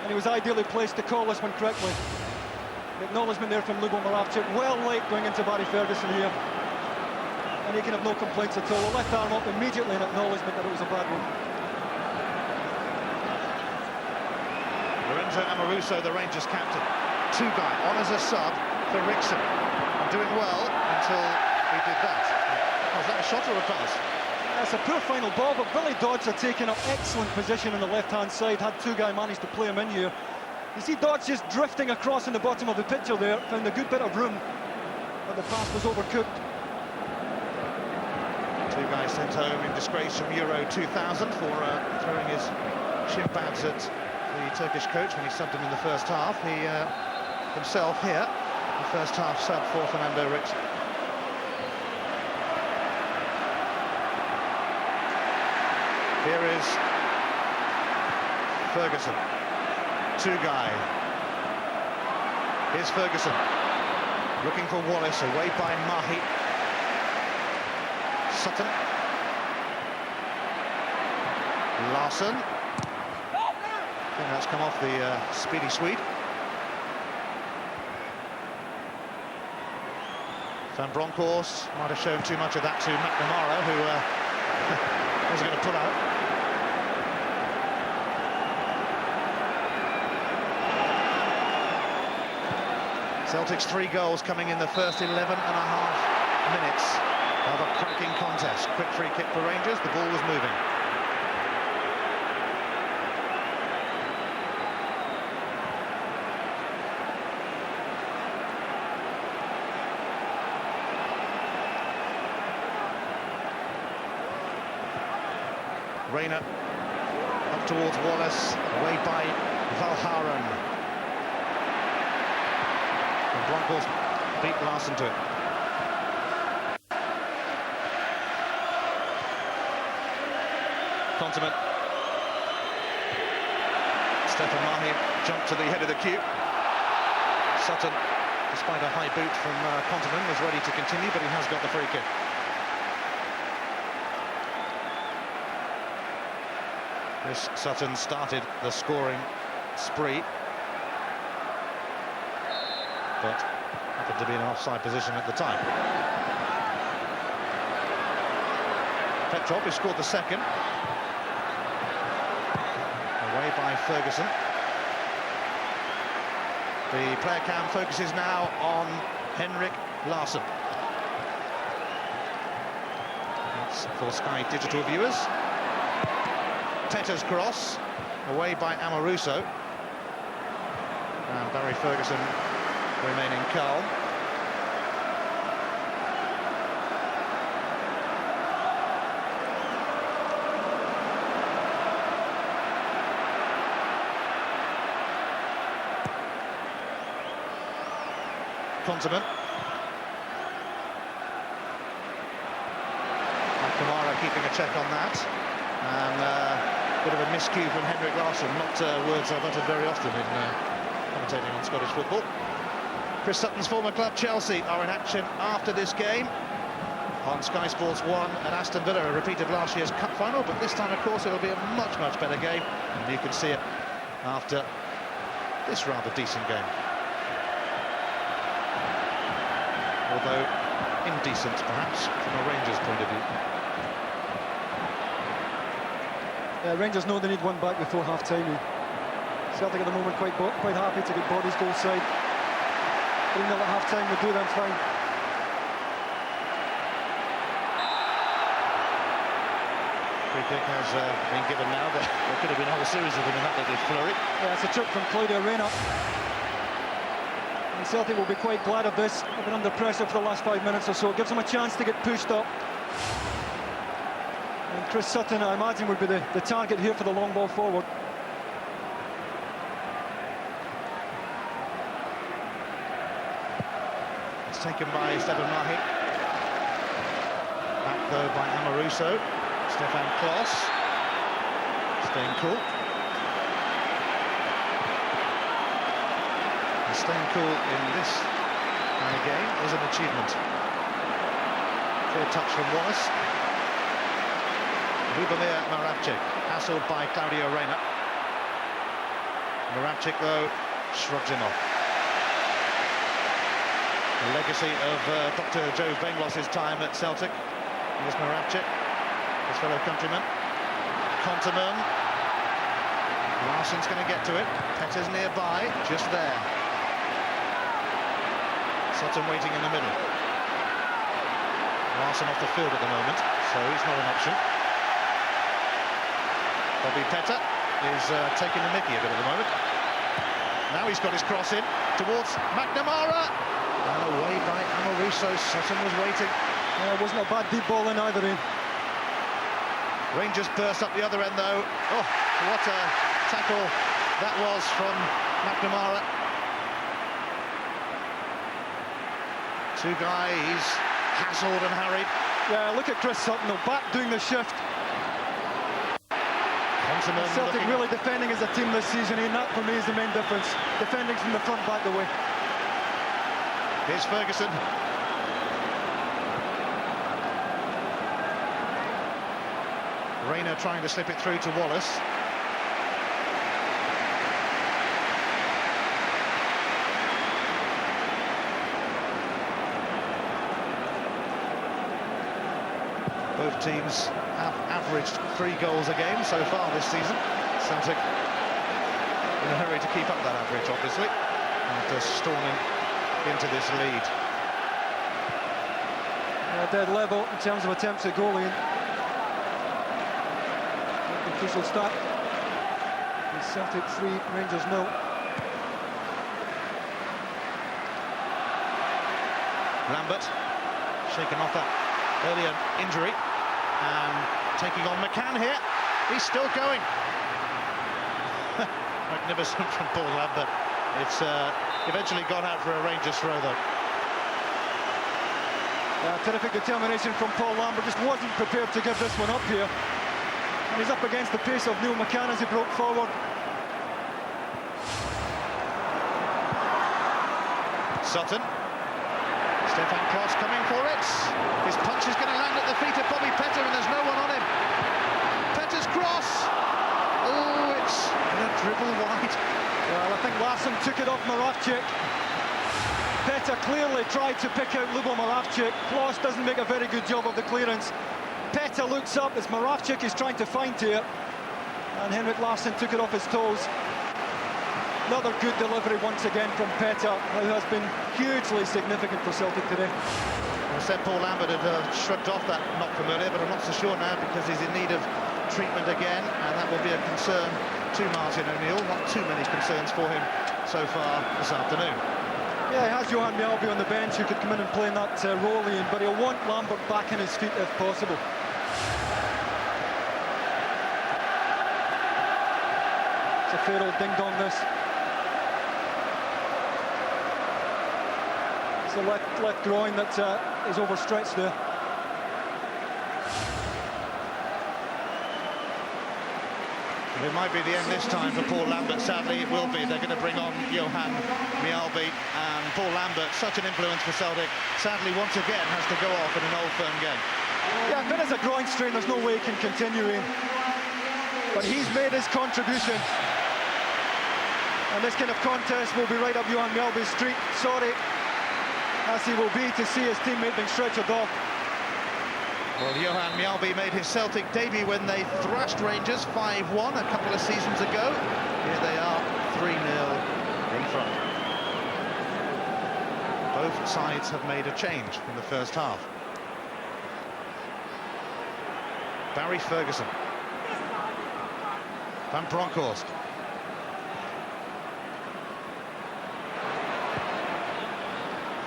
and he was ideally placed to call this one correctly. The acknowledgement there from Lubo Moravcik, well late going into Barry Ferguson here, and he can have no complaints at all. A left arm up immediately in acknowledgement that it was a bad one. Lorenzo Amoruso, the Rangers captain, 2-guy on as a sub for Rickson, and doing well until he did that. Was that a shot or a pass? That's a poor final ball, but Billy Dodds are taking up excellent position on the left-hand side. Had 2-guy managed to play him in here. You see Dodds just drifting across in the bottom of the picture there, found a good bit of room, but the pass was overcooked. 2-guy sent home in disgrace from Euro 2000 for throwing his shin pads at the Turkish coach when he subbed him in the first half. He himself here, the first half sub for Fernando Rickson. Here is Ferguson, 2-guy. Here's Ferguson, looking for Wallace, away by Mahi. Sutton. Larsson. I think that's come off the speedy Swede. Van Bronckhorst might have shown too much of that to McNamara, who wasn't going to pull out. Celtic's 3 goals coming in the first 11 and a half minutes of a cracking contest. Quick free kick for Rangers, the ball was moving. Rayner up towards Wallace, away by Valharan. And Bronckhorst beat Larsson to it. Continent. Stefan Mahi jumped to the head of the queue. Sutton, despite a high boot from Continent, was ready to continue, but he has got the free kick. Chris Sutton started the scoring spree, but happened to be in an offside position at the time. Petrov, who scored the second. Away by Ferguson. The player cam focuses now on Henrik Larsson. That's for Sky Digital viewers. Petta's cross, away by Amoruso. And Barry Ferguson remaining calm. Continent. Kamara keeping a check on that, and a bit of a miscue from Henrik Larsson, not words I've uttered very often in commentating on Scottish football. Chris Sutton's former club Chelsea are in action after this game on Sky Sports 1, and Aston Villa repeated last year's cup final, but this time of course it'll be a much better game, and you can see it after this rather decent game. Although indecent, perhaps, from a Rangers point of view. Rangers know they need one back before half-time. Celtic at the moment quite happy to get bodies goal side. 3-0 at half-time would do them fine. Free kick has been given now. There could have been a whole series of them in that little flurry. Yeah, it's a trip from Claudio Reyna. And Celtic will be quite glad of this. They've been under pressure for the last 5 minutes or so. It gives them a chance to get pushed up. And Chris Sutton, I imagine, would be the target here for the long ball forward. It's taken by Stefan Mahi. Back though by Amoruso. Stefan Klos. Staying cool. Staying cool in this kind of game is an achievement. Clear touch from Wallace. Lubomir Moravcik, hassled by Claudio Reyna. Moravcik, though, shrugs him off. The legacy of Dr. Joe Benglos' time at Celtic. Here's Moravcik, his fellow countryman. Continent. Larsson's going to get to it. Petta's nearby, just there. Sutton waiting in the middle. Larsson off the field at the moment, so he's not an option. Bobby Petta is taking the mickey a bit at the moment. Now he's got his cross in towards McNamara. And away by Amoruso. Sutton was waiting. It wasn't a bad deep ball in either end. Rangers burst up the other end though. Oh, what a tackle that was from McNamara. Two guys hassled and harried. Yeah, look at Chris Sutton, though, back doing the shift. Celtic really defending as a team this season, and that for me is the main difference. Defending from the front back the way. Here's Ferguson. Reyna trying to slip it through to Wallace. Both teams have averaged 3 goals a game so far this season. Celtic in a hurry to keep up that average, obviously, after storming into this lead. Dead level in terms of attempts at goalie. The crucial stat. Celtic 3, Rangers 0. Lambert shaken off that earlier injury. And taking on McCann here. He's still going. Magnificent from Paul Lambert. It's eventually gone out for a Rangers throw, though. Terrific determination from Paul Lambert. Just wasn't prepared to give this one up here. And he's up against the pace of Neil McCann as he broke forward. Sutton. Stefan Klos coming for it. His punch is going to land at the feet of Bobby Petta, and there's no one on him. Petta's cross. Oh, it's going to dribble wide. Well, I think Larsson took it off Moravcik. Petta clearly tried to pick out Lubo Moravcik. Kloss doesn't make a very good job of the clearance. Petta looks up as Moravcik is trying to find to it. And Henrik Larsson took it off his toes. Another good delivery once again from Petta, who has been hugely significant for Celtic today. I said Paul Lambert had shrugged off that knock from earlier, but I'm not so sure now because he's in need of treatment again, and that will be a concern to Martin O'Neill. Not too many concerns for him so far this afternoon. Yeah, he has Johan Mjällby on the bench who could come in and play in that role, Ian, but he'll want Lambert back on his feet if possible. It's a fair old ding-dong, this. It's a left groin that is overstretched there. It might be the end this time for Paul Lambert. Sadly, it will be. They're going to bring on Johan Mjällby, and Paul Lambert, such an influence for Celtic, sadly once again has to go off in an old firm game. Yeah, if it is a groin strain, there's no way he can continue in. But he's made his contribution. And this kind of contest will be right up Johan Mjällby's street. Sorry, as he will be to see his teammate being stretchered off. Well, Johan Mjällby made his Celtic debut when they thrashed Rangers 5-1 a couple of seasons ago. Here they are, 3-0 in front. Both sides have made a change in the first half. Barry Ferguson. Van Bronckhorst.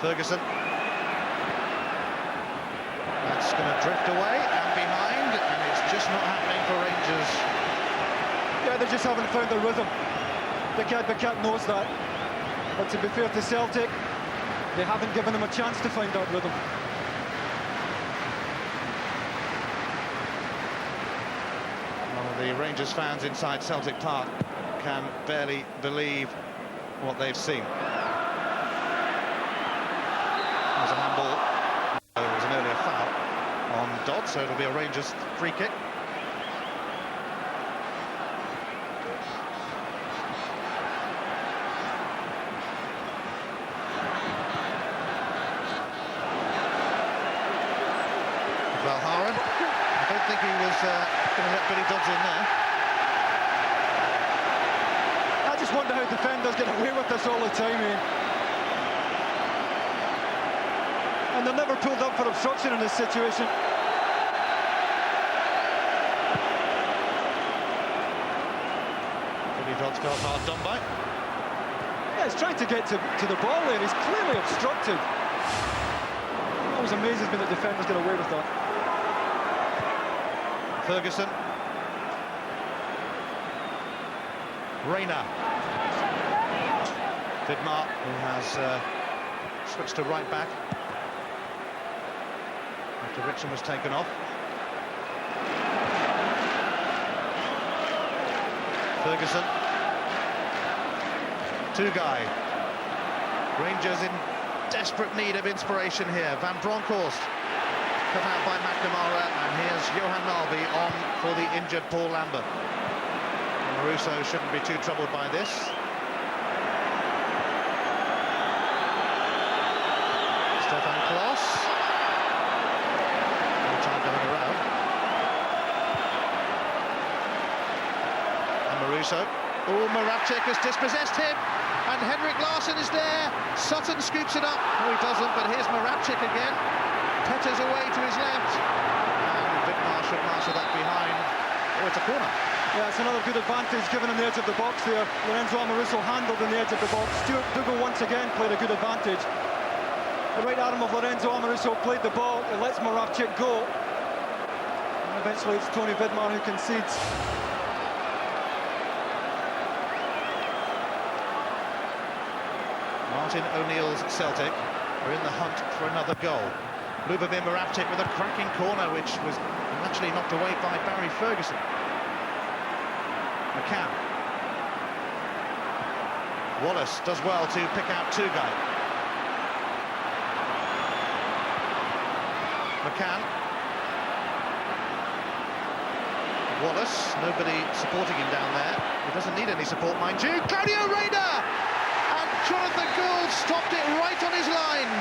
Ferguson. That's going to drift away and behind, and it's just not happening for Rangers. Yeah, they just haven't found their rhythm. The cat knows that. But to be fair to Celtic, they haven't given them a chance to find that rhythm. One of the Rangers fans inside Celtic Park can barely believe what they've seen. There's a handball. There was an earlier foul on Dodd, so it'll be a Rangers free kick. Valharan. I don't think he was going to let Billy Dodds in there. I just wonder how defenders get away with this all the time, Ian. And they're never pulled up for obstruction in this situation. Billy Dodds felt hard done by. Yeah, he's trying to get to the ball there. He's clearly obstructed. It always amazes me that defenders get away with that. Ferguson. Rayner. Vidmar, who has switched to right back after Richardson was taken off. Ferguson. Two-guy. Rangers in desperate need of inspiration here. Van Bronckhorst cut out by McNamara, and here's Johan Mjällby on for the injured Paul Lambert. Russo shouldn't be too troubled by this. Stefan Kloss. No time going around. And Maruso. Oh, Moravcik has dispossessed him, and Henrik Larsson is there. Sutton scoops it up. No, he doesn't, but here's Moravcik again. Petta's away to his left, and Vidmar should master that behind. Oh, it's a corner. Yeah, it's another good advantage given on the edge of the box there. Lorenzo Amoruso handled on the edge of the box. Stuart Dougal once again played a good advantage. The right arm of Lorenzo Amoruso played the ball. It lets Moravcik go. And eventually it's Tony Vidmar who concedes. Martin O'Neill's Celtic are in the hunt for another goal. Lubomir Moravcik with a cracking corner, which was naturally knocked away by Barry Ferguson. McCann. Wallace does well to pick out Two-Guy. McCann. Wallace, nobody supporting him down there. He doesn't need any support, mind you. Claudio Reyna! And Jonathan Gould stopped it right on his line.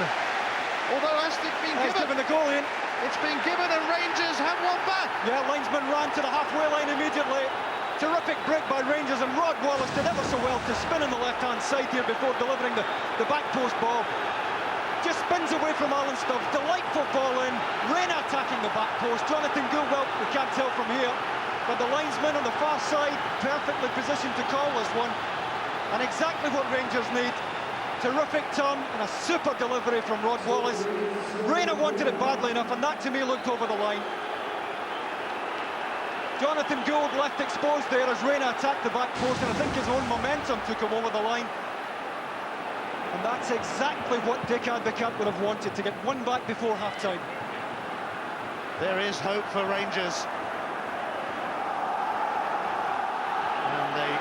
Although has it been given the goal in. It's been given and Rangers have one back. Yeah, linesman ran to the halfway line immediately. Terrific break by Rangers, and Rod Wallace did ever so well to spin on the left-hand side here before delivering the back post ball. Just spins away from Alan Stubbs. Delightful ball in. Reyna attacking the back post. Jonathan Gould, well, we can't tell from here, but the linesman on the far side perfectly positioned to call this one. And exactly what Rangers need. Terrific turn and a super delivery from Rod Wallace. Reyna wanted it badly enough, and that to me looked over the line. Jonathan Gould left exposed there as Reyna attacked the back post, and I think his own momentum took him over the line. And that's exactly what Dick Advocaat would have wanted, to get one back before half-time. There is hope for Rangers. And they,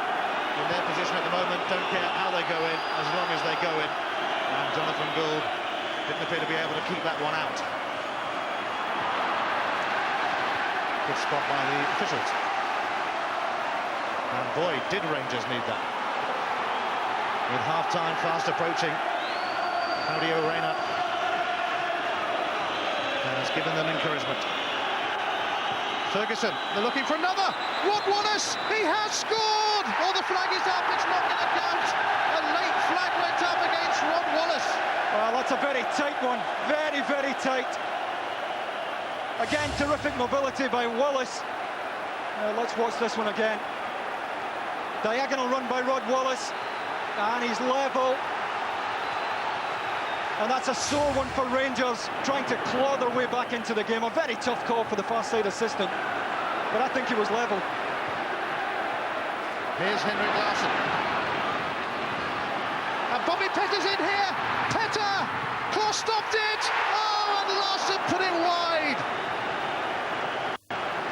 in their position at the moment, don't care how they go in, as long as they go in. And Jonathan Gould didn't appear to be able to keep that one out. Good spot by the officials. And boy, did Rangers need that. With half-time fast approaching, Claudio Reyna has given them encouragement. Ferguson, they're looking for another. Rod Wallace, he has scored! Oh, the flag is up, it's not going to count. A late flag went up against Rod Wallace. Well, that's a very tight one, very, very tight. Again, terrific mobility by Wallace. Let's watch this one again. Diagonal run by Rod Wallace, and he's level. And that's a sore one for Rangers, trying to claw their way back into the game. A very tough call for the far side assistant, but I think he was level. Here's Henrik Larsson. And Bobby Petta's in here. Petta! Klaus stopped it! Oh, and Larsson put it wide!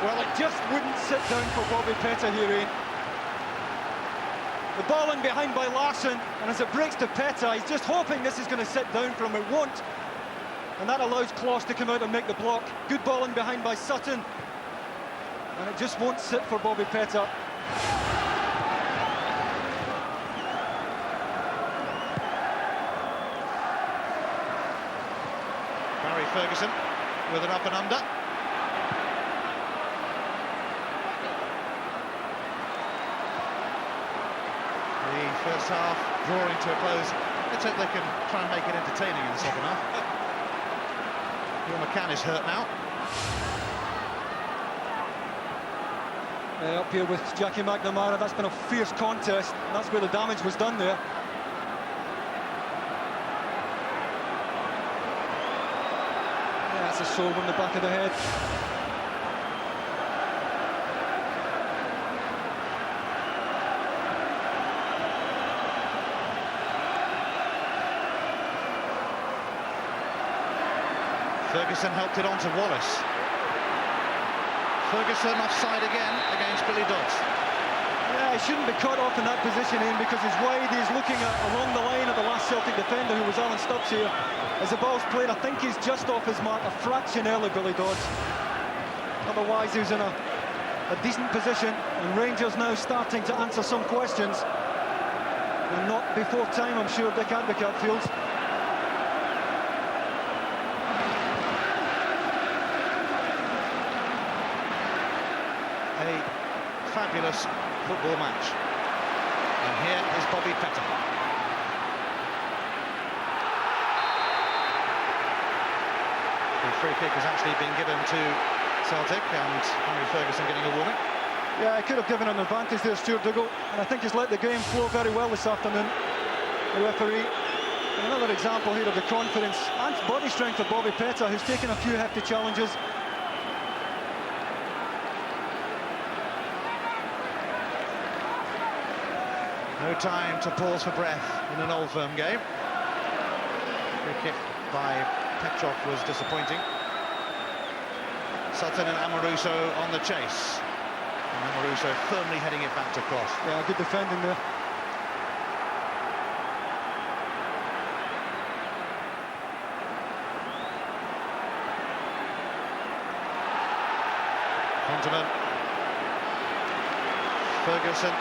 Well, it just wouldn't sit down for Bobby Petta here, Ian. The ball in behind by Larsson, and as it breaks to Petta, he's just hoping this is going to sit down for him. It won't. And that allows Klaus to come out and make the block. Good ball in behind by Sutton. And it just won't sit for Bobby Petta. Barry Ferguson with an up and under. The first half drawing to a close. Let's hope they can try and make it entertaining in the second half. Neil McCann is hurt now. Up here with Jackie McNamara, that's been a fierce contest. That's where the damage was done there. Yeah, that's a sore one in the back of the head. Ferguson helped it on to Wallace. Ferguson offside again against Billy Dodds. Yeah, he shouldn't be caught off in that position, Ian, because he's wide. He's looking along the line of the last Celtic defender, who was Alan Stubbs here. As the ball's played, I think he's just off his mark a fraction early, Billy Dodds. Otherwise, he was in a decent position, and Rangers now starting to answer some questions. And not before time, I'm sure Dick Advocaat feels. A fabulous football match. And here is Bobby Petta. The free kick has actually been given to Celtic, and Henry Ferguson getting a warning. Yeah, he could have given an advantage there, Stuart Dougal, and I think he's let the game flow very well this afternoon, the referee. And another example here of the confidence and body strength of Bobby Petta, who's taken a few hefty challenges. No time to pause for breath in an Old Firm game. Free kick by Petrov was disappointing. Sutton and Amoruso on the chase. And Amoruso firmly heading it back to Klaus. Yeah, good defending there. Konterman. Ferguson.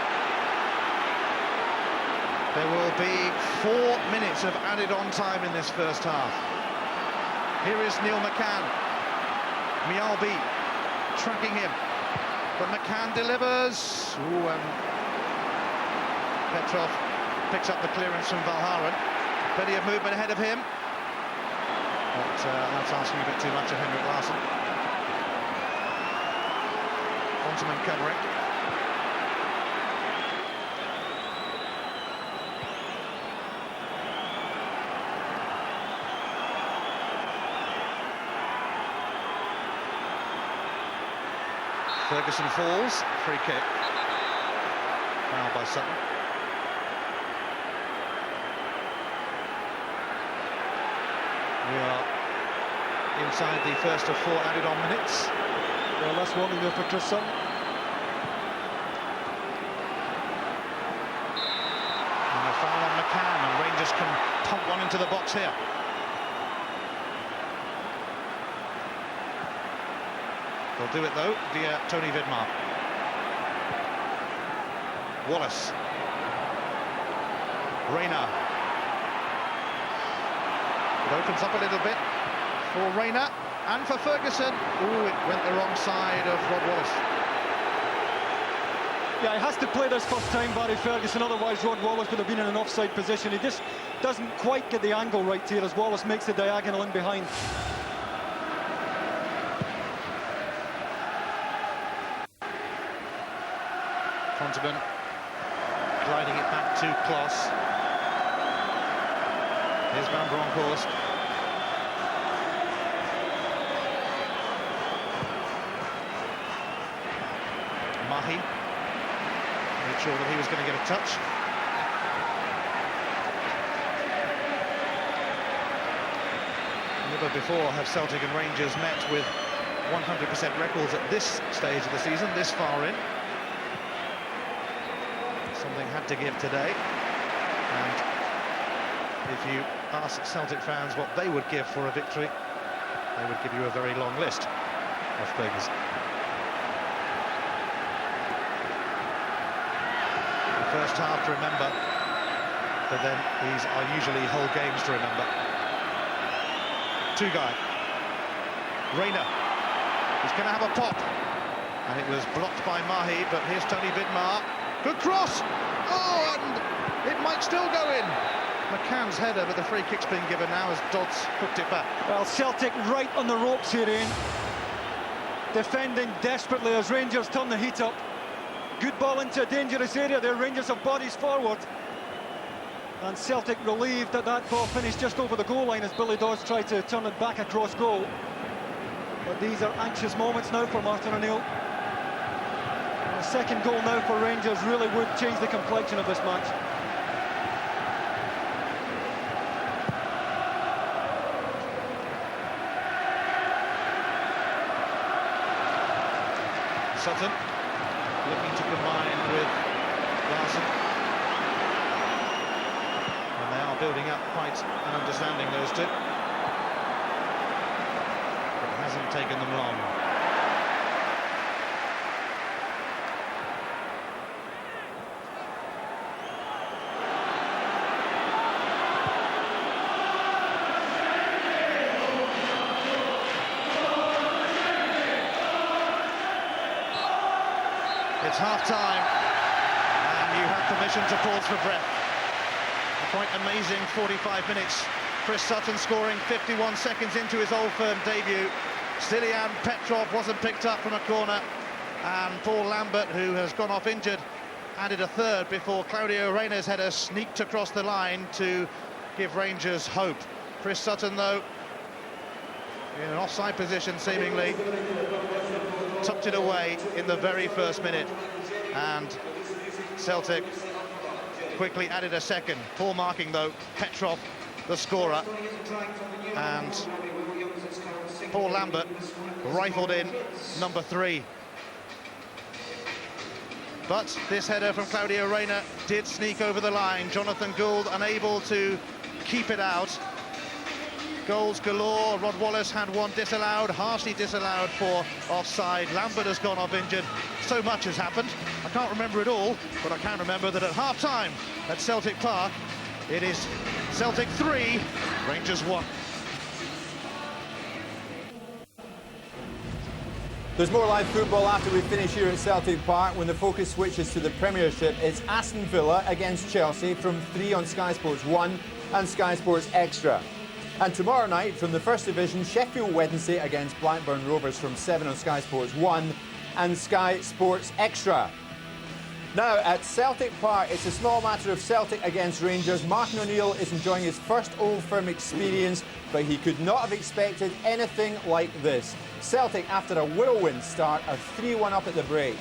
There will be 4 minutes of added-on time in this first half. Here is Neil McCann. Mialbi tracking him, but McCann delivers. Ooh, and Petrov picks up the clearance from Valharen. Plenty of movement ahead of him, but that's asking a bit too much of Henrik Larsson. Fonteman covering. Ferguson falls, free kick. Foul by Sutton. We are inside the first of 4 added-on minutes. Well, that's warning there for Chris Sutton. And a foul on McCann, and Rangers can pump one into the box here. They'll do it though via Tony Vidmar. Wallace. Rayner. It opens up a little bit for Rayner and for Ferguson. Ooh, it went the wrong side of Rod Wallace. Yeah, he has to play this first time, Barry Ferguson, otherwise Rod Wallace would have been in an offside position. He just doesn't quite get the angle right here as Wallace makes the diagonal in behind. Fonteman gliding it back to Kloss. Here's Van Bronckhorst. Mahi made sure that he was going to get a touch. Never before have Celtic and Rangers met with 100% records at this stage of the season, this far in. Something had to give today, and if you ask Celtic fans what they would give for a victory, they would give you a very long list of things. The first half to remember, but then these are usually whole games to remember. Two-guy, Rayner, he's going to have a pop, and it was blocked by Mahi, but here's Tony Vidmar. Good cross! Oh, and it might still go in. McCann's header, but the free kick's been given now as Dodds hooked it back. Well, Celtic right on the ropes here, Ian. Defending desperately as Rangers turn the heat up. Good ball into a dangerous area there. Rangers have bodies forward. And Celtic relieved that that ball finished just over the goal line as Billy Dodds tried to turn it back across goal. But these are anxious moments now for Martin O'Neill. A second goal now for Rangers really would change the complexion of this match. Sutton looking to combine with Larsson. And they are building up quite an understanding, those two. But it hasn't taken them long. It's half-time, and you have permission to pause for breath. A quite amazing 45 minutes. Chris Sutton scoring 51 seconds into his Old Firm debut. Stilian Petrov wasn't picked up from a corner, and Paul Lambert, who has gone off injured, added a third before Claudio Reyna's header sneaked across the line to give Rangers hope. Chris Sutton, though, in an offside position, seemingly, tucked it away in the very first minute, and Celtic quickly added a second. Poor marking, though. Petrov, the scorer, and Paul Lambert rifled in number 3. But this header from Claudio Reyna did sneak over the line. Jonathan Gould unable to keep it out. Goals galore. Rod Wallace had one disallowed, harshly disallowed for offside. Lambert has gone off injured. So much has happened. I can't remember it all, but I can remember that at half-time at Celtic Park, it is Celtic 3, Rangers 1. There's more live football after we finish here at Celtic Park when the focus switches to the Premiership. It's Aston Villa against Chelsea from 3 on Sky Sports 1 and Sky Sports Extra. And tomorrow night from the First Division, Sheffield Wednesday against Blackburn Rovers from 7 on Sky Sports 1 and Sky Sports Extra. Now at Celtic Park, it's a small matter of Celtic against Rangers. Martin O'Neill is enjoying his first Old Firm experience, but he could not have expected anything like this. Celtic, after a whirlwind start, are 3-1 up at the break.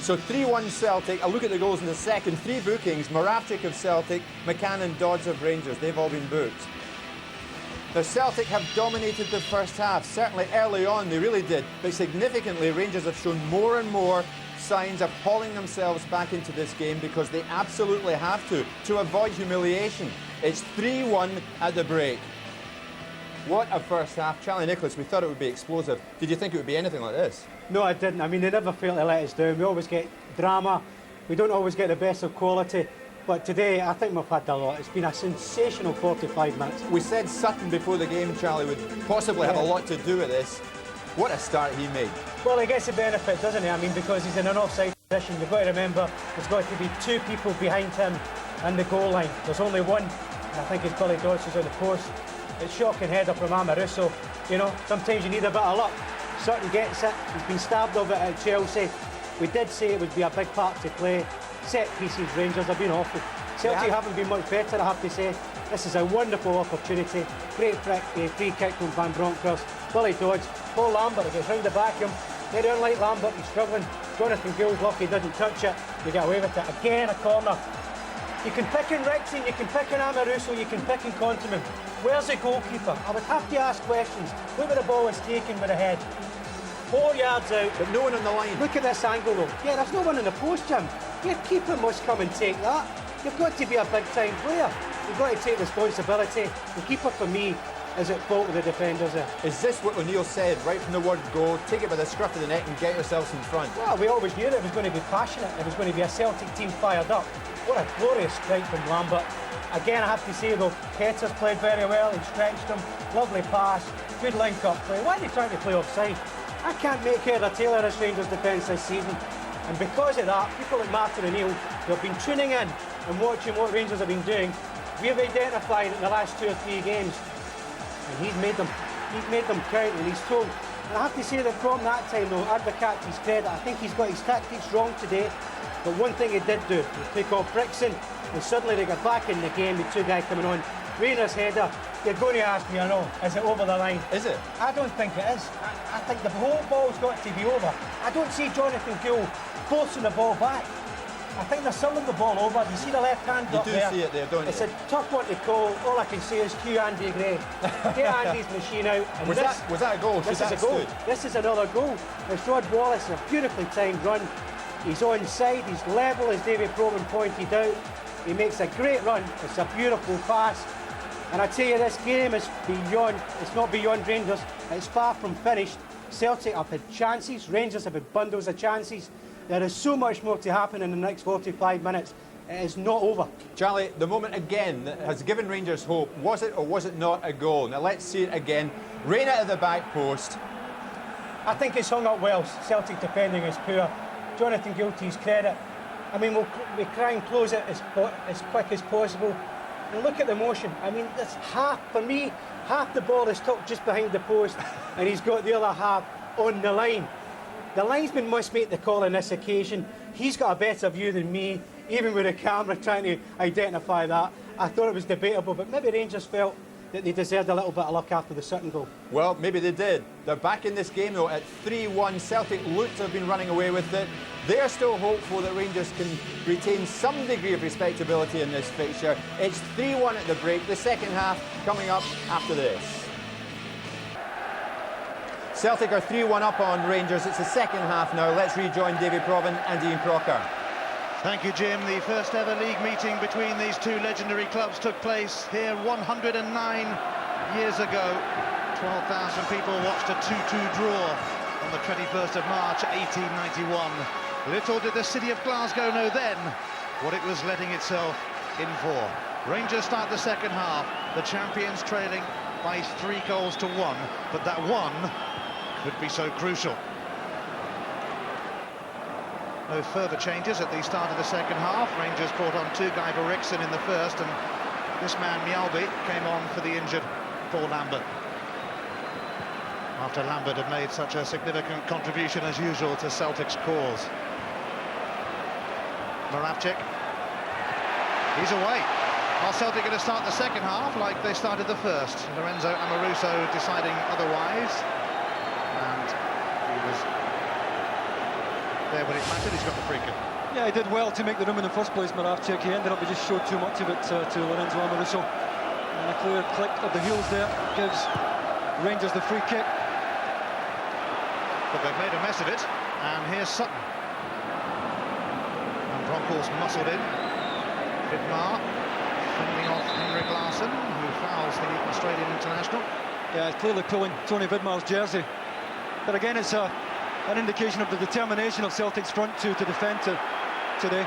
So 3-1 Celtic. A look at the goals in the second. 3 bookings. Moravchik of Celtic, McCann and Dodds of Rangers. They've all been booked. The Celtic have dominated the first half. Certainly early on they really did. But significantly, Rangers have shown more and more signs of hauling themselves back into this game because they absolutely have to avoid humiliation. It's 3-1 at the break. What a first half. Charlie Nicholas, we thought it would be explosive. Did you think it would be anything like this? No, I didn't. I mean, they never fail to let us down. We always get drama. We don't always get the best of quality. But today, I think we've had a lot. It's been a sensational 45 minutes. We said Sutton before the game, Charlie, would possibly have a lot to do with this. What a start he made. Well, he gets the benefit, doesn't he? I mean, because he's in an offside position. You've got to remember, there's got to be 2 people behind him and the goal line. There's only one. I think it's Billy Dodds who's on the post. It's shocking header from Amaruso. You know, sometimes you need a bit of luck. Sutton gets it. He's been stabbed of it at Chelsea. We did say it would be a big part to play. Set pieces, Rangers have been awful. Celtic haven't been much better, I have to say. This is a wonderful opportunity. Great free kick from Van Bronckhorst. Billy Dodds, Paul Lambert gets round the back of him. Very unlike Lambert, he's struggling. Jonathan Gill's lucky he doesn't touch it. They get away with it. Again, a corner. You can pick in Rixon, you can pick in Amaruso, you can pick in Contiman. Where's the goalkeeper? I would have to ask questions. Look where the ball is taken with the head. 4 yards out. But no one on the line. Look at this angle though. Yeah, there's no one in the post, Jim. Your keeper must come and take that. You've got to be a big time player. You've got to take responsibility. The keeper for me is at fault with the defenders there. Is this what O'Neill said right from the word go? Take it by the scruff of the neck and get yourselves in front. Well, we always knew that it was going to be passionate. It was going to be a Celtic team fired up. What a glorious strike from Lambert. Again, I have to say though, Petta's played very well. He stretched him. Lovely pass. Good link-up play. Why are they trying to play offside? I can't make head or tail of this Rangers defence this season. And because of that, people like Martin O'Neill, who have been tuning in and watching what Rangers have been doing, we have identified in the last 2 or 3 games. And he's made them count, and he's told. And I have to say that from that time though, Advocat to his credit, I think he's got his tactics wrong today. But one thing he did do, he took off Brixton, and suddenly they got back in the game with 2 guys coming on. Rayner's header, you're going to ask me, I know, is it over the line? Is it? I don't think it is. I think the whole ball's got to be over. I don't see Jonathan Gill forcing the ball back. I think they're selling the ball over. You see the left hand up there? You do see it there, don't you? It's a tough one to call. All I can say is cue Andy Gray. Get Andy's machine out. And was that a goal? This is a goal. This is another goal. It's Rod Wallace, a beautifully timed run. He's onside, he's level, as David Provan pointed out. He makes a great run. It's a beautiful pass. And I tell you, this game is beyond, it's not beyond Rangers. It's far from finished. Celtic have had chances. Rangers have had bundles of chances. There is so much more to happen in the next 45 minutes. It is not over. Charlie, the moment again that has given Rangers hope, was it or was it not a goal? Now let's see it again. Reina at the back post. I think it's hung up well. Celtic defending is poor. Jonathan Gill, to his credit, I mean, we'll try and close it as quick as possible. And look at the motion. I mean, that's half, for me, half the ball is tucked just behind the post, and he's got the other half on the line. The linesman must make the call on this occasion. He's got a better view than me, even with the camera trying to identify that. I thought it was debatable, but maybe Rangers felt that they deserved a little bit of luck after the Sutton goal. Well, maybe they did. They're back in this game, though, at 3-1. Celtic looked to have been running away with it. They're still hopeful that Rangers can retain some degree of respectability in this fixture. It's 3-1 at the break. The second half coming up after this. Celtic are 3-1 up on Rangers. It's the second half now. Let's rejoin David Provan and Ian Crocker. Thank you, Jim. The first ever league meeting between these two legendary clubs took place here 109 years ago. 12,000 people watched a 2-2 draw on the 21st of March 1891. Little did the city of Glasgow know then what it was letting itself in for. Rangers start the second half, the champions trailing by 3-1, but that one could be so crucial. No further changes at the start of the second half. Rangers brought on Guy Berikson in the first, and this man Mjällby came on for the injured Paul Lambert. After Lambert had made such a significant contribution as usual to Celtic's cause. Moravcik, he's away. Are Celtic going to start the second half like they started the first? Lorenzo Amoruso deciding otherwise, and he was there when it mattered. He's got the free kick. Yeah, he did well to make the room in the first place, Moravcik. He ended up, he just showed too much of it to Lorenzo Amoruso. And a clear click of the heels there gives Rangers the free kick. But they've made a mess of it, and here's Sutton. And Bronckhorst muscled in. Vidmar fending off Henrik Larsson, who fouls the Australian international. Yeah, clearly pulling Tony Vidmar's jersey. But again, it's an indication of the determination of Celtic's front two to defend today.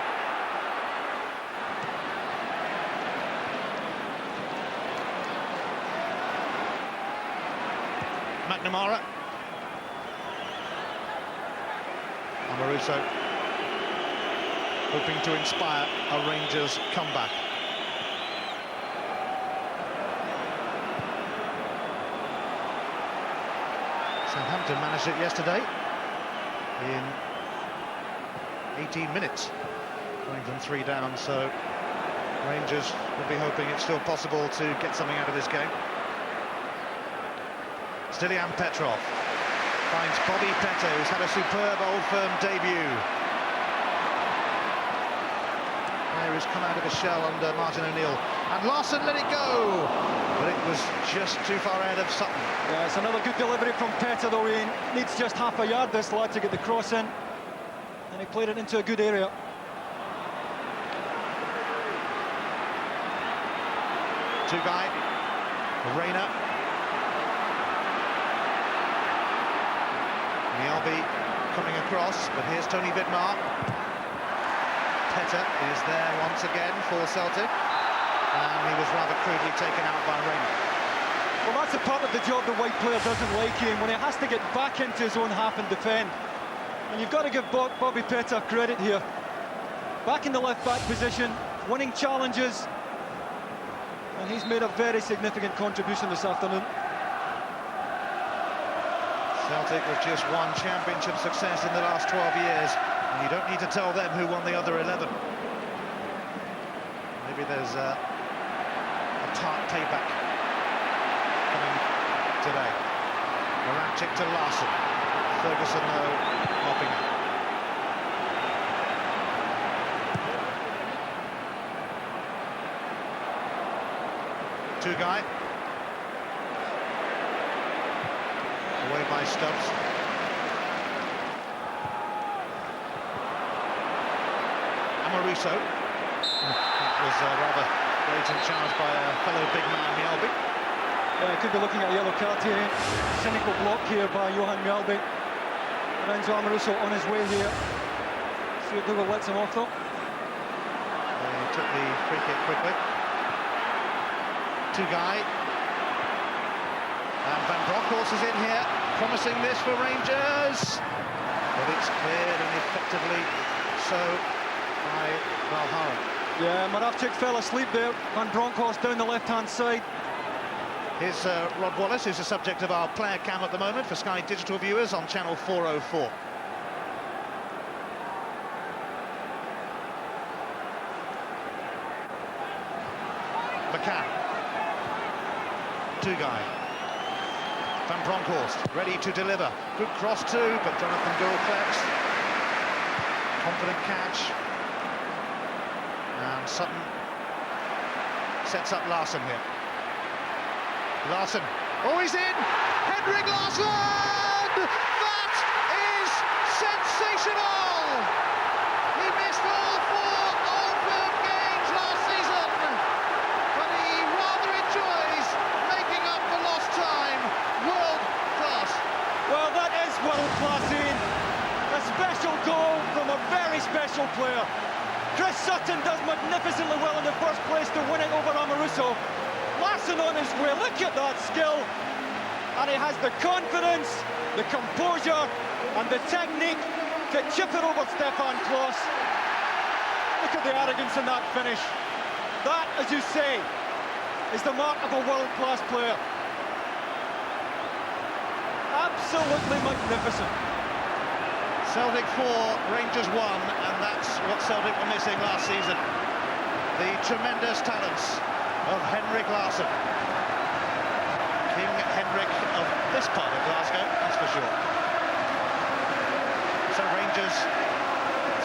McNamara. Amoruso hoping to inspire a Rangers comeback. Southampton managed it yesterday in 18 minutes, going from 3 down, so Rangers will be hoping it's still possible to get something out of this game. Stilian Petrov finds Bobby Petta, who's had a superb Old Firm debut. There he's come out of his shell under Martin O'Neill, and Larsson let it go, but it was just too far ahead of Sutton. Yeah, it's another good delivery from Petta, though. He needs just half a yard, this lad, to get the cross in, and he played it into a good area. Guy, Reina, Mjällby coming across, but here's Tony Vidmar. Petta is there once again for Celtic, and he was rather crudely taken out by Reina. Well, that's a part of the job the white player doesn't like, Ian, when he has to get back into his own half and defend. And you've got to give Bobby Petta credit here. Back in the left-back position, winning challenges, and he's made a very significant contribution this afternoon. Celtic with just one championship success in the last 12 years, and you don't need to tell them who won the other 11. Maybe there's a tart payback coming today. Moravcik to Larsson. Ferguson, though, mopping up. Guy. Away by Stubbs. Amoruso. That was rather blatant charge by a fellow big man, Mjällby. Yeah, could be looking at a yellow card here. Cynical block here by Johan Mjällby. Lorenzo Amoruso on his way here. See if Google lets him off, though. He took the free kick quickly. Guy. And Van Bronckhorst is in here, promising this for Rangers. But it's cleared, and effectively so by Valhara. Yeah, Moravcik fell asleep there. Van Bronckhorst down the left-hand side. Here's Rod Wallace, who's the subject of our player cam at the moment for Sky Digital viewers on channel 404. McCann. Guy. Van Bronckhorst ready to deliver. Good cross too, but Jonathan Gould collects. Confident catch. And Sutton sets up Larsson here. Larsson. Oh, he's in! Henrik Larsson! That is sensational! He missed all 4 Chris Sutton does magnificently well in the first place to win it over Amoruso. Larsson on his way, look at that skill. And he has the confidence, the composure and the technique to chip it over Stefan Klos. Look at the arrogance in that finish. That, as you say, is the mark of a world-class player. Absolutely magnificent. Celtic 4, Rangers 1, and that's what Celtic were missing last season. The tremendous talents of Henrik Larsson. King Henrik of this part of Glasgow, that's for sure. So Rangers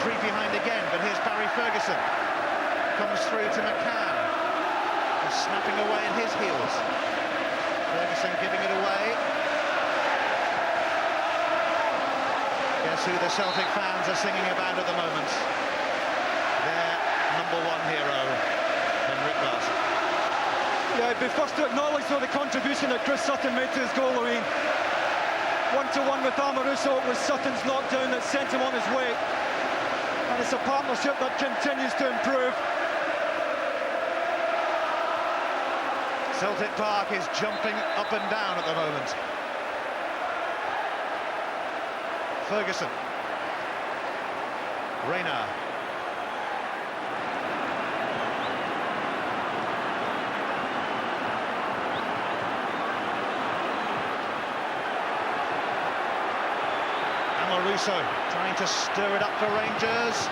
3 behind again, but here's Barry Ferguson. Comes through to McCann. He's snapping away at his heels. Ferguson giving it away. Guess who the Celtic fans are singing about at the moment? Their number one hero, Henrik Larsson. Yeah, I'd be first to acknowledge though the contribution that Chris Sutton made to his goal, Loreen. 1-1 with Amoruso. It was Sutton's knockdown that sent him on his way. And it's a partnership that continues to improve. Celtic Park is jumping up and down at the moment. Ferguson. Reyna. Amoruso trying to stir it up for Rangers.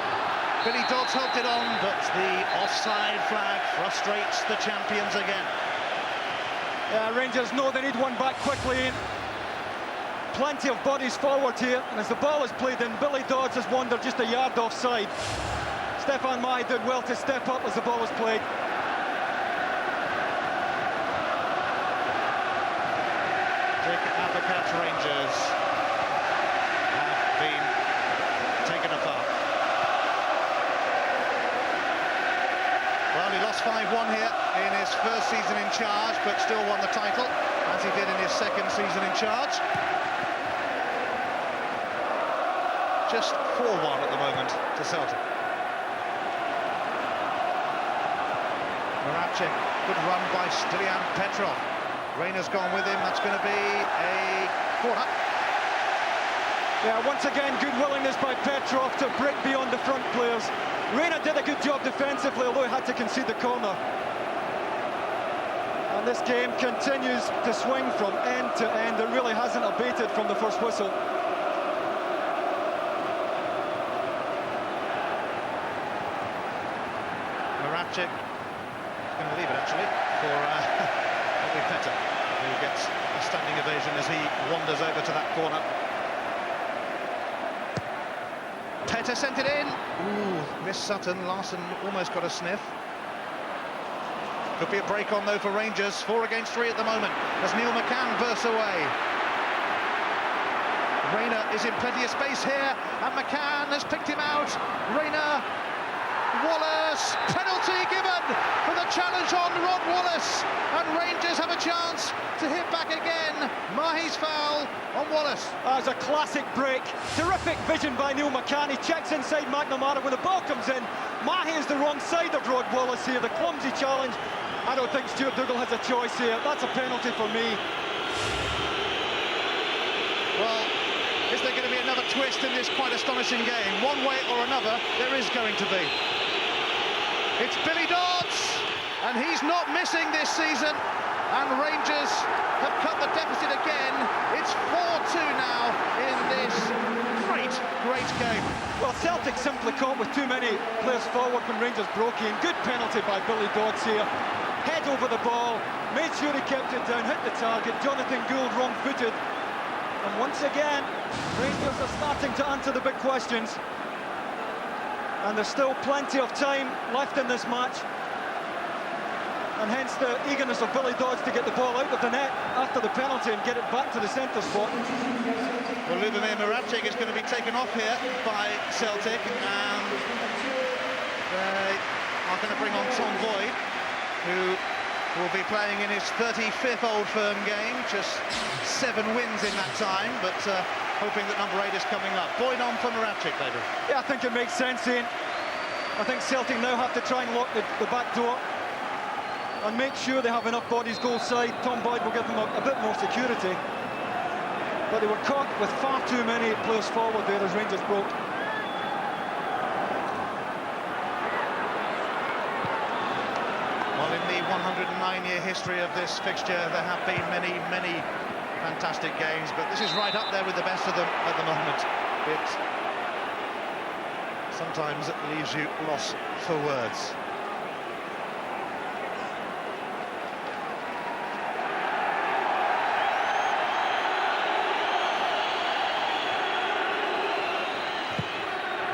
Billy Dodds helped it on, but the offside flag frustrates the champions again. Rangers know they need one back quickly. Plenty of bodies forward here, and as the ball is played in, Billy Dodds has wandered just a yard offside. Stefan Mahe did well to step up as the ball was played. Dick Apicat's Rangers have been taken apart. Well, he lost 5-1 here in his first season in charge, but still won the title, as he did in his second season in charge. Just 4-1 at the moment to Celtic. Moravcik, good run by Stilian Petrov. Reyna's gone with him, that's going to be a corner. Yeah, once again, good willingness by Petrov to break beyond the front players. Reyna did a good job defensively, although he had to concede the corner. And this game continues to swing from end to end. It really hasn't abated from the first whistle. Moravcik is going to leave it actually for Petta, who gets a standing ovation as he wanders over to that corner. Petta sent it in. Ooh, missed Sutton. Larsson almost got a sniff. Could be a break on though for Rangers. 4 against 3 at the moment as Neil McCann bursts away. Reyna is in plenty of space here, and McCann has picked him out. Reyna, Wallace, penalty given for the challenge on Rod Wallace, and Rangers have a chance to hit back again. Mahe's foul on Wallace. That was a classic break. Terrific vision by Neil McCann. He checks inside McNamara when the ball comes in. Mahe is the wrong side of Rod Wallace here. The clumsy challenge. I don't think Stuart Dougal has a choice here. That's a penalty for me. Well, is there going to be another twist in this quite astonishing game? One way or another, there is going to be. It's Billy Dodds, and he's not missing this season. And Rangers have cut the deficit again. It's 4-2 now in this great game. Well, Celtic simply caught with too many players forward when Rangers broke in. Good penalty by Billy Dodds here. Head over the ball, made sure he kept it down, hit the target. Jonathan Gould wrong-footed. And once again, Rangers are starting to answer the big questions. And there's still plenty of time left in this match. And hence the eagerness of Billy Dodds to get the ball out of the net after the penalty and get it back to the centre spot. Well, Lubomir Moravcik is going to be taken off here by Celtic, and they are going to bring on Tom Boyd, who will be playing in his 35th Old Firm game, just 7 wins in that time, but hoping that number 8 is coming up. Boyd on for Moravcik, David. Yeah, I think it makes sense, Ian. I think Celtic now have to try and lock the back door and make sure they have enough bodies goal side. Tom Boyd will give them a bit more security. But they were caught with far too many players forward there as Rangers broke. Well, in the 109-year history of this fixture, there have been many, many fantastic games, but this is right up there with the best of them at the moment. It sometimes leaves you lost for words.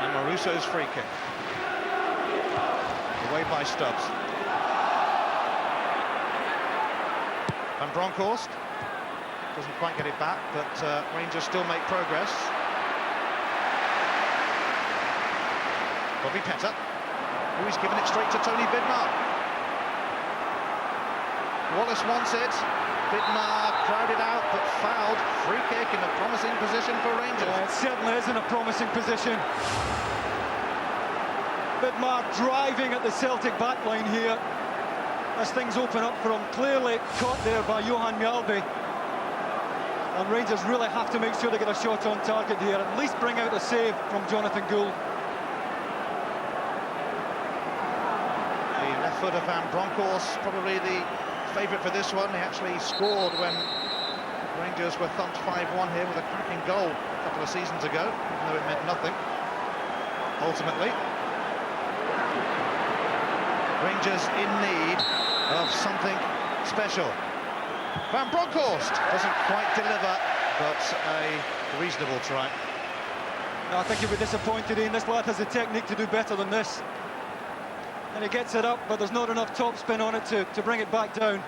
And Marusso's free kick. Away by Stubbs. Van Bronckhorst doesn't quite get it back, but Rangers still make progress. Bobby Petta, who's given it straight to Tony Bidmar. Wallace wants it. Bidmar crowded out, but fouled. Free kick in a promising position for Rangers. It certainly is in a promising position. Bidmar driving at the Celtic backline here as things open up for him. Clearly caught there by Johan Mjalby. And Rangers really have to make sure they get a shot on target here, at least bring out a save from Jonathan Gould. The left foot of Van Bronckhorst, probably the favourite for this one. He actually scored when Rangers were thumped 5-1 here with a cracking goal a couple of seasons ago, even though it meant nothing. Ultimately, Rangers in need of something special. Van Bronckhorst doesn't quite deliver, but a reasonable try. No, I think he'll be disappointed, Ian. This lad has the technique to do better than this. And he gets it up, but there's not enough topspin on it to bring it back down.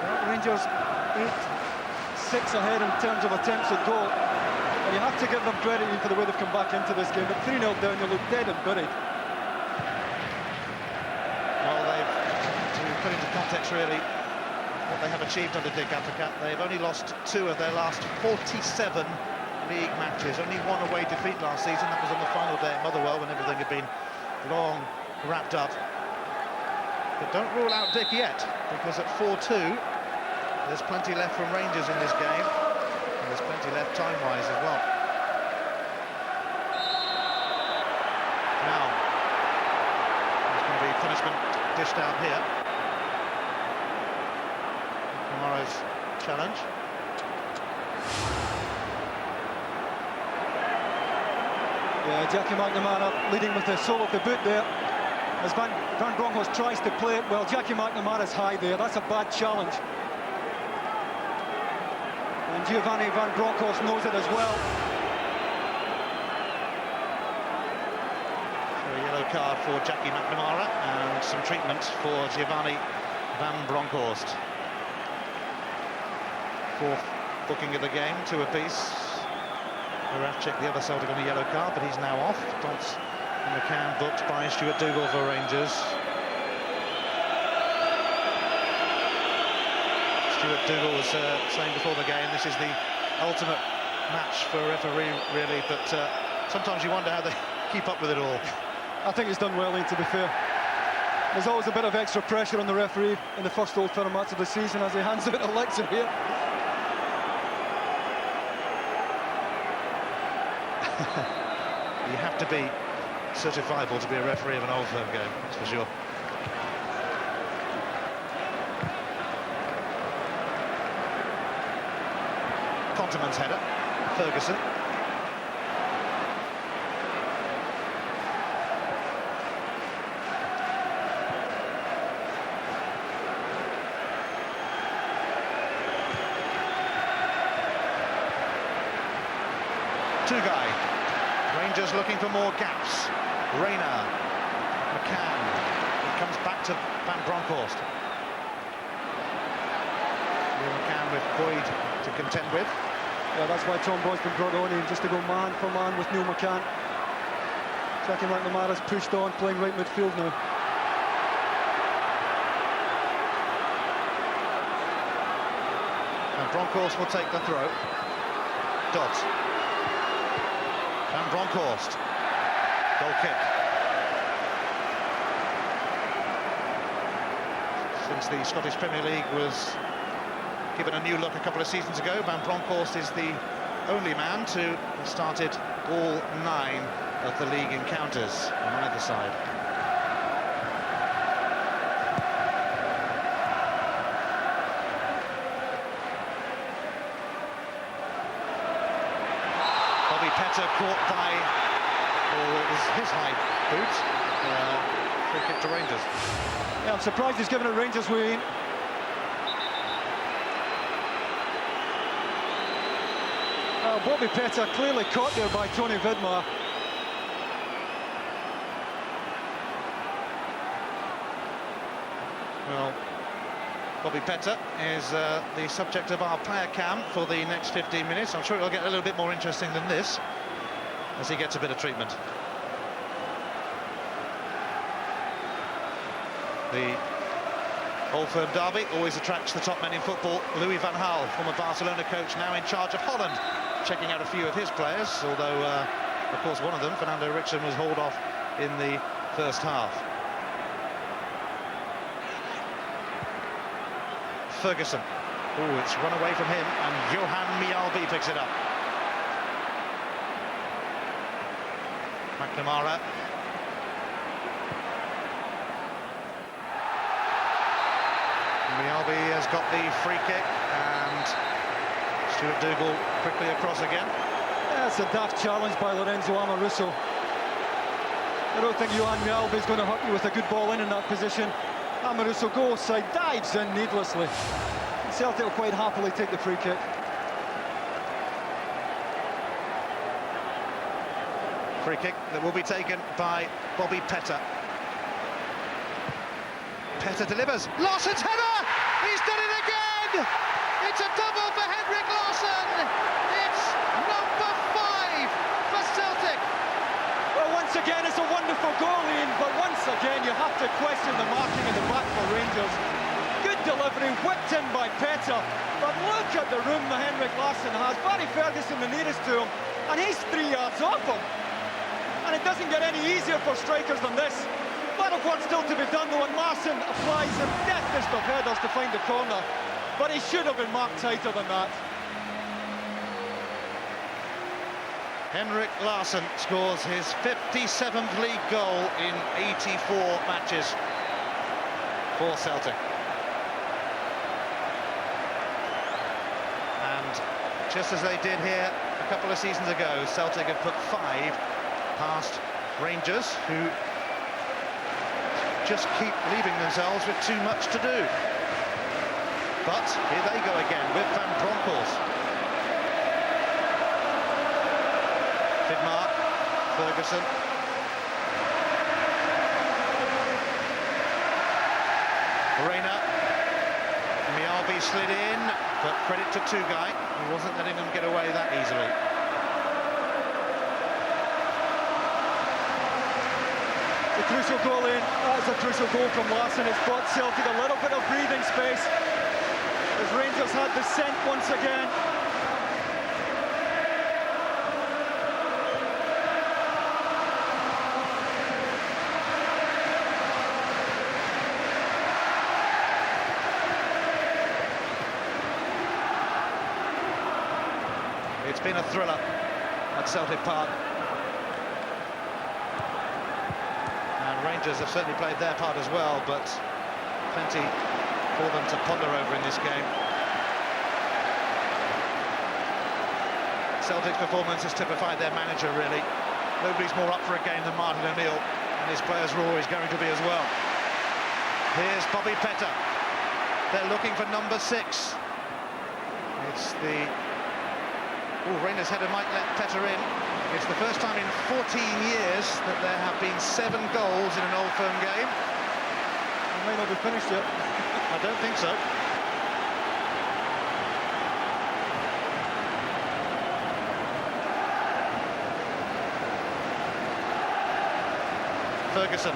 Well, Rangers 8-6 ahead in terms of attempts at goal. And you have to give them credit for the way they've come back into this game. But 3-0 down, you look dead and buried. Well, to put into context really what they have achieved under Dick Advocaat, they've only lost 2 of their last 47 league matches. Only 1 away defeat last season. That was on the final day at Motherwell when everything had been long wrapped up. But don't rule out Dick yet, because at 4-2, there's plenty left from Rangers in this game. And there's plenty left time-wise as well. Now, there's going to be punishment dished out here. Tomorrow's challenge. Yeah, Jackie McNamara leading with the sole of the boot there. As Van Bronckhorst tries to play it, well, Jackie McNamara's high there. That's a bad challenge. And Giovanni Van Bronckhorst knows it as well. So a yellow card for Jackie McNamara and some treatment for Giovanni Van Bronckhorst. 4th booking of the game, 2 apiece. Moravcik, the other Celtic, on a yellow card, but he's now off. Dodds and McCann booked by Stuart Dougal for Rangers. Stuart Dougal was saying before the game, this is the ultimate match for a referee, really, but sometimes you wonder how they keep up with it all. I think he's done well, Ian, to be fair. There's always a bit of extra pressure on the referee in the first Old Firm match of the season as he hands out a lecture here. You have to be certifiable to be a referee of an Old Firm game, that's for sure. Conterman's header, Ferguson. Tugai. Rangers looking for more gaps. Rayner, McCann. It comes back to Van Bronckhorst. McCann with Boyd to contend with. Yeah, that's why Tom Boyd's been brought on in, just to go man for man with Neil McCann. Jackie McNamara's pushed on, playing right midfield now. And Bronkhorst will take the throw. Dodds. And Bronkhorst. Goal kick. Since the Scottish Premier League was given a new look a couple of seasons ago, Van Bronckhorst is the only man to have started all 9 of the league encounters on either side. Petta caught by, it was his high boot. Free kick to Rangers. Yeah, I'm surprised he's given it Rangers way. Bobby Petta clearly caught there by Tony Vidmar. Well, Bobby Petta is the subject of our player cam for the next 15 minutes. I'm sure it'll get a little bit more interesting than this as he gets a bit of treatment. The Old Firm derby always attracts the top men in football. Louis van Gaal, former Barcelona coach, now in charge of Holland, checking out a few of his players, although, of course, one of them, Fernando Ricksen, was hauled off in the first half. Ferguson. Oh, it's run away from him, and Johan Mjalby picks it up. McNamara. Mjalby has got the free kick, and Stuart Dougal quickly across again. Yeah, it's a daft challenge by Lorenzo Amoruso. I don't think Johan Mjalby is going to hurt you with a good ball in that position. Amoruso goes side, dives in needlessly. Celtic will quite happily take the free kick. Free kick that will be taken by Bobby Petta. Petta delivers. Larsson's header! He's done it again! It's a double for Henrik Larsson! It's number 5 for Celtic! Well, once again, it's a wonderful goal, Ian, but once again, you have to question the marking in the back for Rangers. Good delivery, whipped in by Petta, but look at the room that Henrik Larsson has. Barry Ferguson the nearest to him, and he's 3 yards off him. And it doesn't get any easier for strikers than this. A lot of work still to be done, though, and Larsson applies the deftest of headers to find the corner. But he should have been marked tighter than that. Henrik Larsson scores his 57th league goal in 84 matches for Celtic. And just as they did here a couple of seasons ago, Celtic have put 5 past Rangers, who just keep leaving themselves with too much to do. But here they go again with Van Bronckhorst. Vidmar, Ferguson. Reina. Mjalby slid in, but credit to Tugai, who wasn't letting them get away that easily. The crucial goal in, that's a crucial goal from Larsson. It's brought Celtic a little bit of breathing space as Rangers had the scent once again. It's been a thriller at Celtic Park. And Rangers have certainly played their part as well, but plenty for them to ponder over in this game. Celtic's performance has typified their manager, really. Nobody's more up for a game than Martin O'Neill, and his players are always going to be as well. Here's Bobby Petta. They're looking for number 6. It's the... Oh, Rangers header might let Petta in. It's the first time in 14 years that there have been 7 goals in an Old Firm game. It may not be finished yet. I don't think so. Ferguson.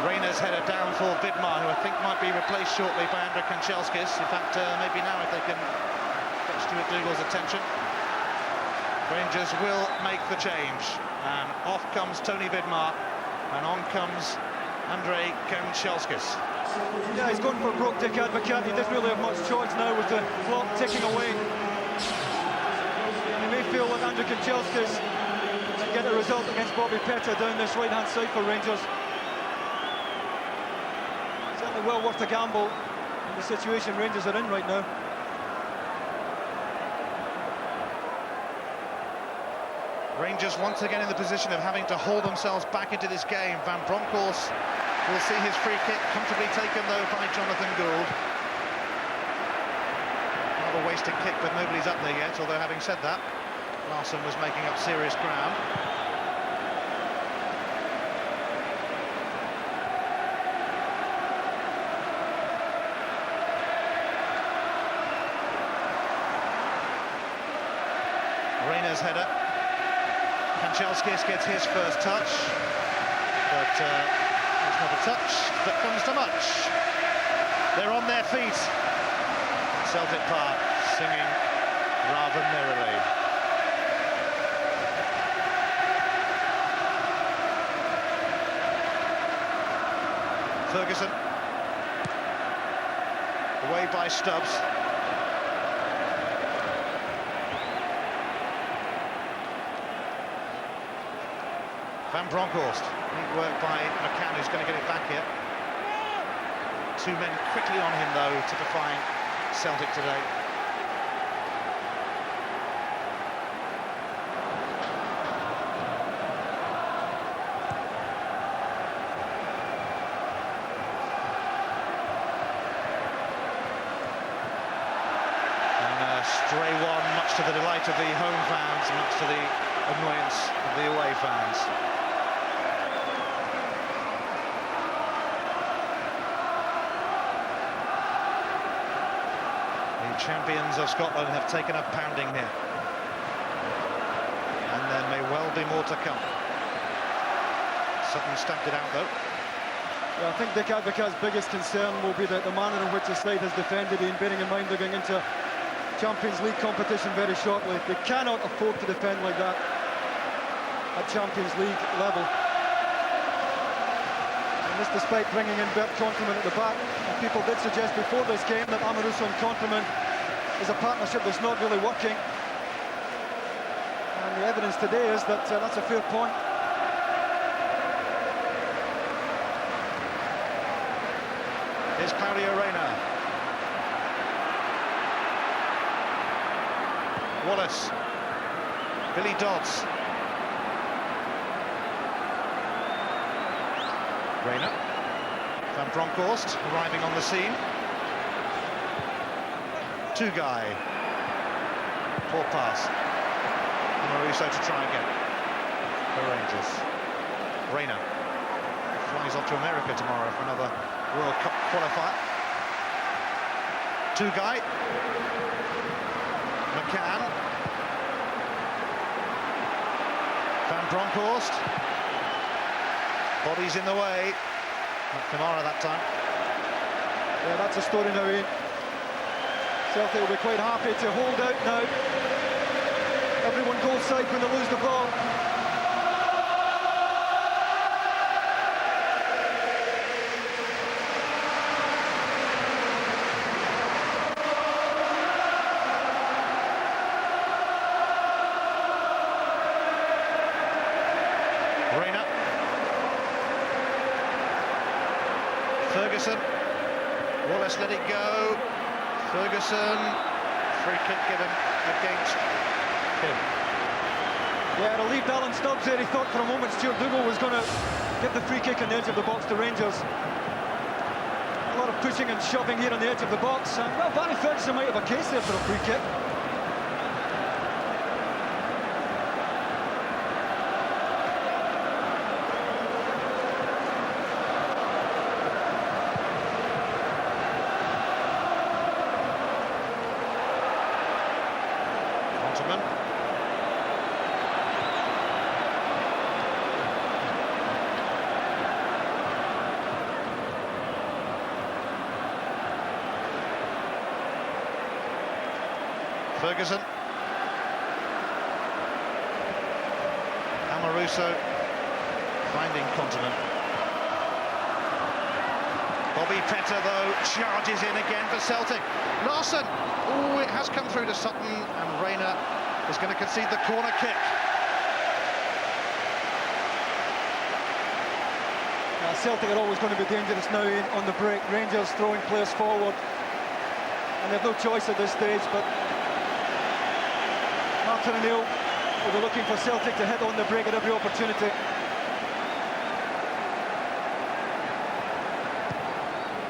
Reyna's header down for Vidmar, who I think might be replaced shortly by Andrei Kanchelskis. In fact, maybe now if they can get Stuart Dougal's attention. Rangers will make the change, and off comes Tony Vidmar, and on comes Andrei Kanchelskis. Yeah, he's going for a broke Dick Advocat. He doesn't really have much choice now with the clock ticking away. He may feel like Andrei Kanchelskis to get a result against Bobby Petta down this right-hand side for Rangers. Certainly well worth a gamble in the situation Rangers are in right now. Rangers once again in the position of having to hold themselves back into this game. Van Bronckhorst will see his free kick comfortably taken though by Jonathan Gould. Another wasted kick, but nobody's up there yet, although having said that, Larsson was making up serious ground. Reyna's header. Kanchelskis gets his first touch, but it's not a touch that comes to much. They're on their feet. Celtic Park singing rather merrily. Ferguson. Away by Stubbs. Van Bronckhorst, neat work by McCann, who's going to get it back here. Two men quickly on him, though, typifying Celtic today. And a stray one, much to the delight of the home fans, much to the annoyance of the away fans. Champions of Scotland have taken a pounding here, and there may well be more to come. Sutton stamped it out though. Yeah, I think Dick Advocat's biggest concern will be that the manner in which the side has defended him, bearing in mind they're going into Champions League competition very shortly. They cannot afford to defend like that at Champions League level. And this despite bringing in Bert Conterman at the back. And people did suggest before this game that Amoruso and Conterman is a partnership that's not really working, and the evidence today is that that's a fair point. Here's Claudio Reyna. Wallace. Billy Dodds. Reyna. Van Bronckhorst arriving on the scene. Two-guy. Poor pass. Amoruso to try again. The Rangers. Reyna flies off to America tomorrow for another World Cup qualifier. Two-guy. McCann. Van Bronckhorst. Body's in the way. Not Kamara that time. Yeah, that's a story now, Ian. Celtic will be quite happy to hold out now. Everyone goes side when they lose the ball. Reyna. Ferguson. Wallace let it go. Ferguson, free kick given against him. Yeah, relieved Alan Stubbs there. He thought for a moment Stuart Dougal was going to get the free kick on the edge of the box to Rangers. A lot of pushing and shoving here on the edge of the box. And, well, Barry Ferguson might have a case there for a free kick. Ferguson. Amoruso finding continent. Bobby Petta, though, charges in again for Celtic. Larsson, oh, it has come through to Sutton, and Rayner is going to concede the corner kick. Celtic are always going to be dangerous now on the break. Rangers throwing players forward, and they have no choice at this stage. But Martin O'Neill will be looking for Celtic to hit on the break at every opportunity.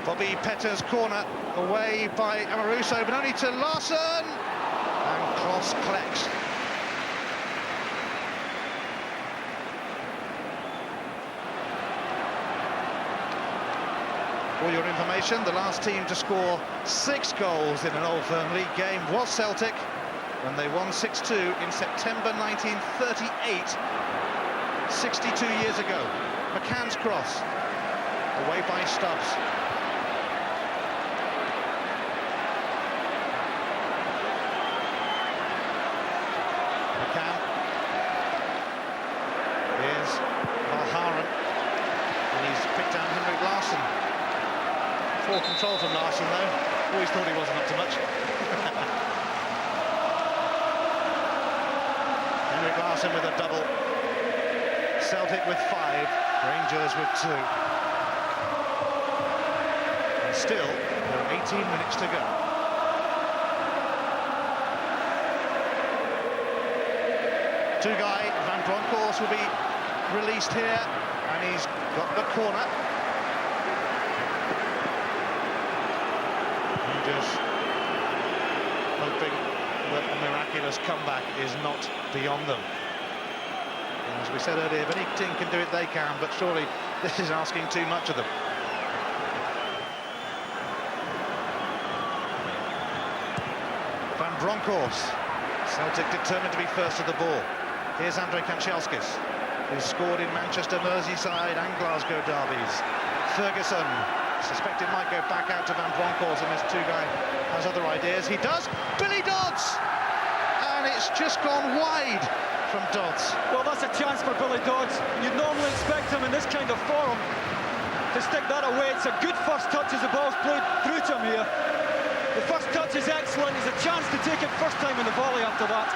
Bobby Petta's corner away by Amoruso, but only to Larsson, and Kloss collects. For your information, the last team to score 6 goals in an Old Firm League game was Celtic when they won 6-2 in September 1938, 62 years ago. McCann's cross, away by Stubbs. McCann. Here's Valharan, and he's picked down Henrik Larsson. Full control from Larsson, though. Always thought he wasn't up to much. Henrik Larsson with a double. Celtic with 5, Rangers with 2. And still, there are 18 minutes to go. Two-guy, Van Bronckhorst, will be released here, and he's got the corner. Just hoping that a miraculous comeback is not beyond them. And as we said earlier, if any team can do it, they can, but surely this is asking too much of them. Van Bronckhorst, Celtic determined to be first to the ball. Here's Andrei Kanchelskis, who scored in Manchester, Merseyside and Glasgow derbies. Ferguson, suspect it might go back out to Van Bronckhorst unless Two-guy has other ideas. He does. Billy Dodds! And it's just gone wide from Dodds. Well, that's a chance for Billy Dodds. You'd normally expect him in this kind of form to stick that away. It's a good first touch as the ball's played through to him here. The first touch is excellent. There's a chance to take it first time in the volley after that.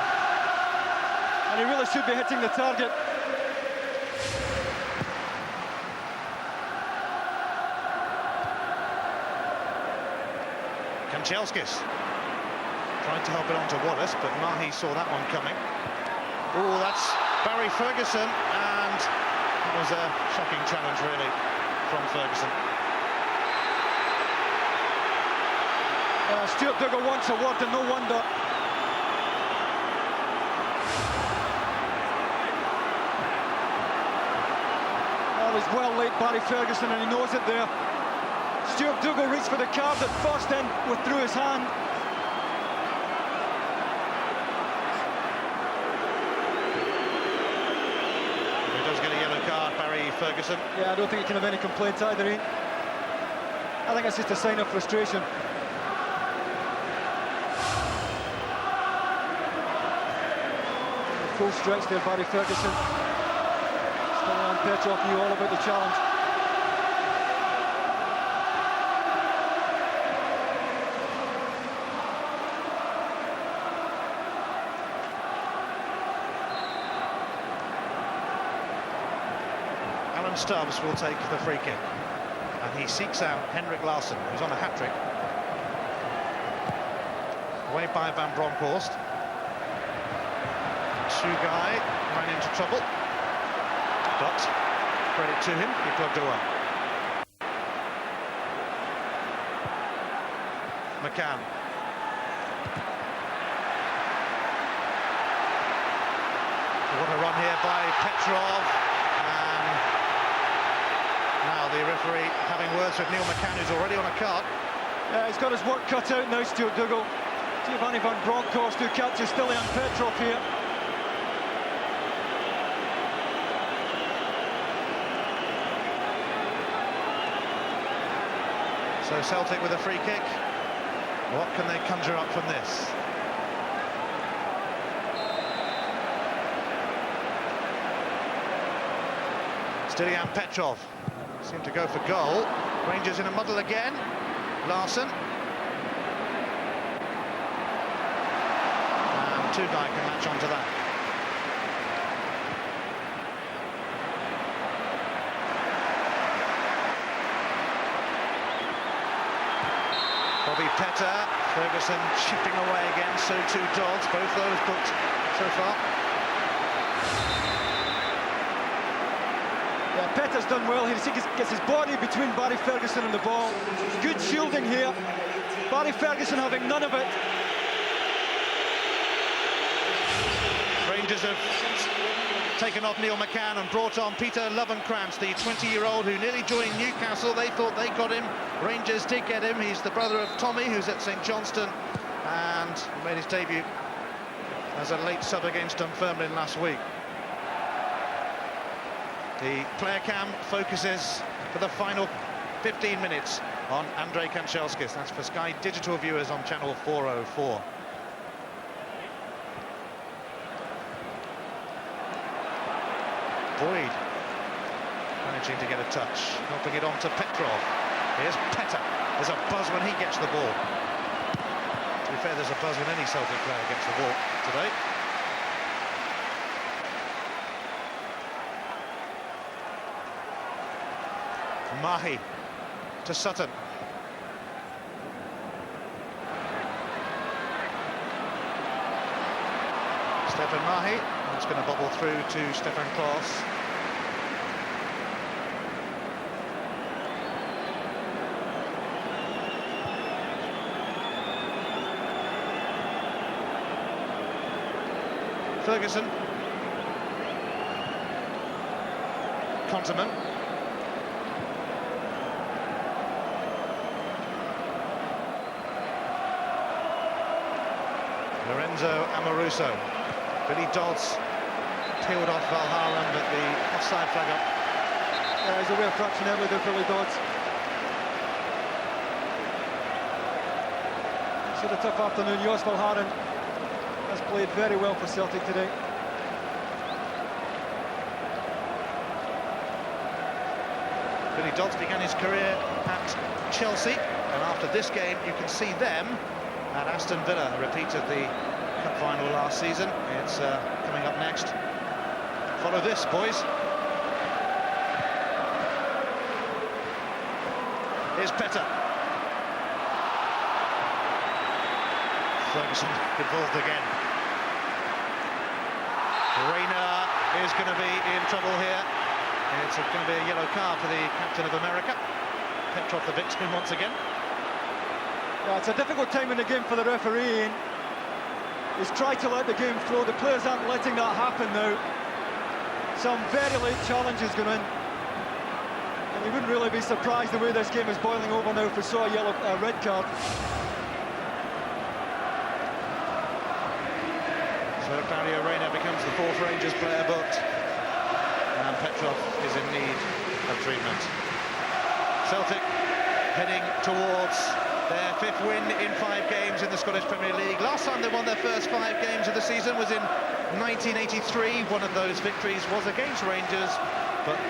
And he really should be hitting the target. Kanchelskis tried to help it on to Wallace, but Mahi saw that one coming. Oh, that's Barry Ferguson, and it was a shocking challenge, really, from Ferguson. Stuart Dougal wants a word, and no wonder. That was well late, Barry Ferguson, and he knows it there. Stuart Dougal reached for the card at first, then withdrew his hand. He does get a yellow card, Barry Ferguson. Yeah, I don't think he can have any complaints either, Ian. I think it's just a sign of frustration. Full stretch there, Barry Ferguson. Still on, Petrov knew all about the challenge. Stubbs will take the free kick, and he seeks out Henrik Larsson, who's on a hat-trick. Away by Van Bronckhorst. Two-guy ran into trouble, but credit to him, he plugged away. McCann. What a run here by Petrov. Now the referee having words with Neil McCann, who's already on a card. He's got his work cut out now, Stuart Dougal. Giovanni Van Bronckhorst, who catches Stilian Petrov here. So Celtic with a free kick. What can they conjure up from this? Stilian Petrov seemed to go for goal. Rangers in a muddle again. Larsson. And two guys can latch onto that. Petta, Ferguson chipping away again, so too Dodds, both those booked so far. Yeah, Petta's done well here. He gets his body between Barry Ferguson and the ball. Good shielding here. Barry Ferguson having none of it. Rangers have taken off Neil McCann and brought on Peter Lovenkrantz, the 20-year-old who nearly joined Newcastle. They thought they got him. Rangers did get him. He's the brother of Tommy, who's at St Johnstone, and made his debut as a late sub against Dunfermline last week. The player cam focuses for the final 15 minutes on Andrei Kanchelskis. That's for Sky Digital viewers on channel 404. Boyd managing to get a touch, helping it on to Petrov. Here's Petta. There's a buzz when he gets the ball. To be fair, there's a buzz when any Celtic player gets the ball today. Mahi to Sutton. Stefan Mahi, that's going to bobble through to Stefan Klaas. Ferguson. Conterman. Lorenzo Amoruso. Billy Dodds peeled off Valharan, but the offside flag up. Yeah, he's a real fraction early there, Billy Dodds. It's had a tough afternoon. Jos Valharan has played very well for Celtic today. Billy Dodds began his career at Chelsea, and after this game you can see them at Aston Villa, a repeat of the cup final last season. It's coming up next. Follow this, boys. Here's Petta. Ferguson involved again. Rayner is going to be in trouble here. It's going to be a yellow card for the captain of America. Petrov the victim once again. Yeah, it's a difficult time in the game for the referee. He's tried to let the game flow. The players aren't letting that happen now. Some very late challenges going in. And you wouldn't really be surprised the way this game is boiling over now if we saw a red card. So Claudio Reyna becomes the fourth Rangers player booked, and Petrov is in need of treatment. Celtic heading towards their fifth win in 5 games in the Scottish Premier League. Last time they won their first 5 games of the season was in 1983. One of those victories was against Rangers, but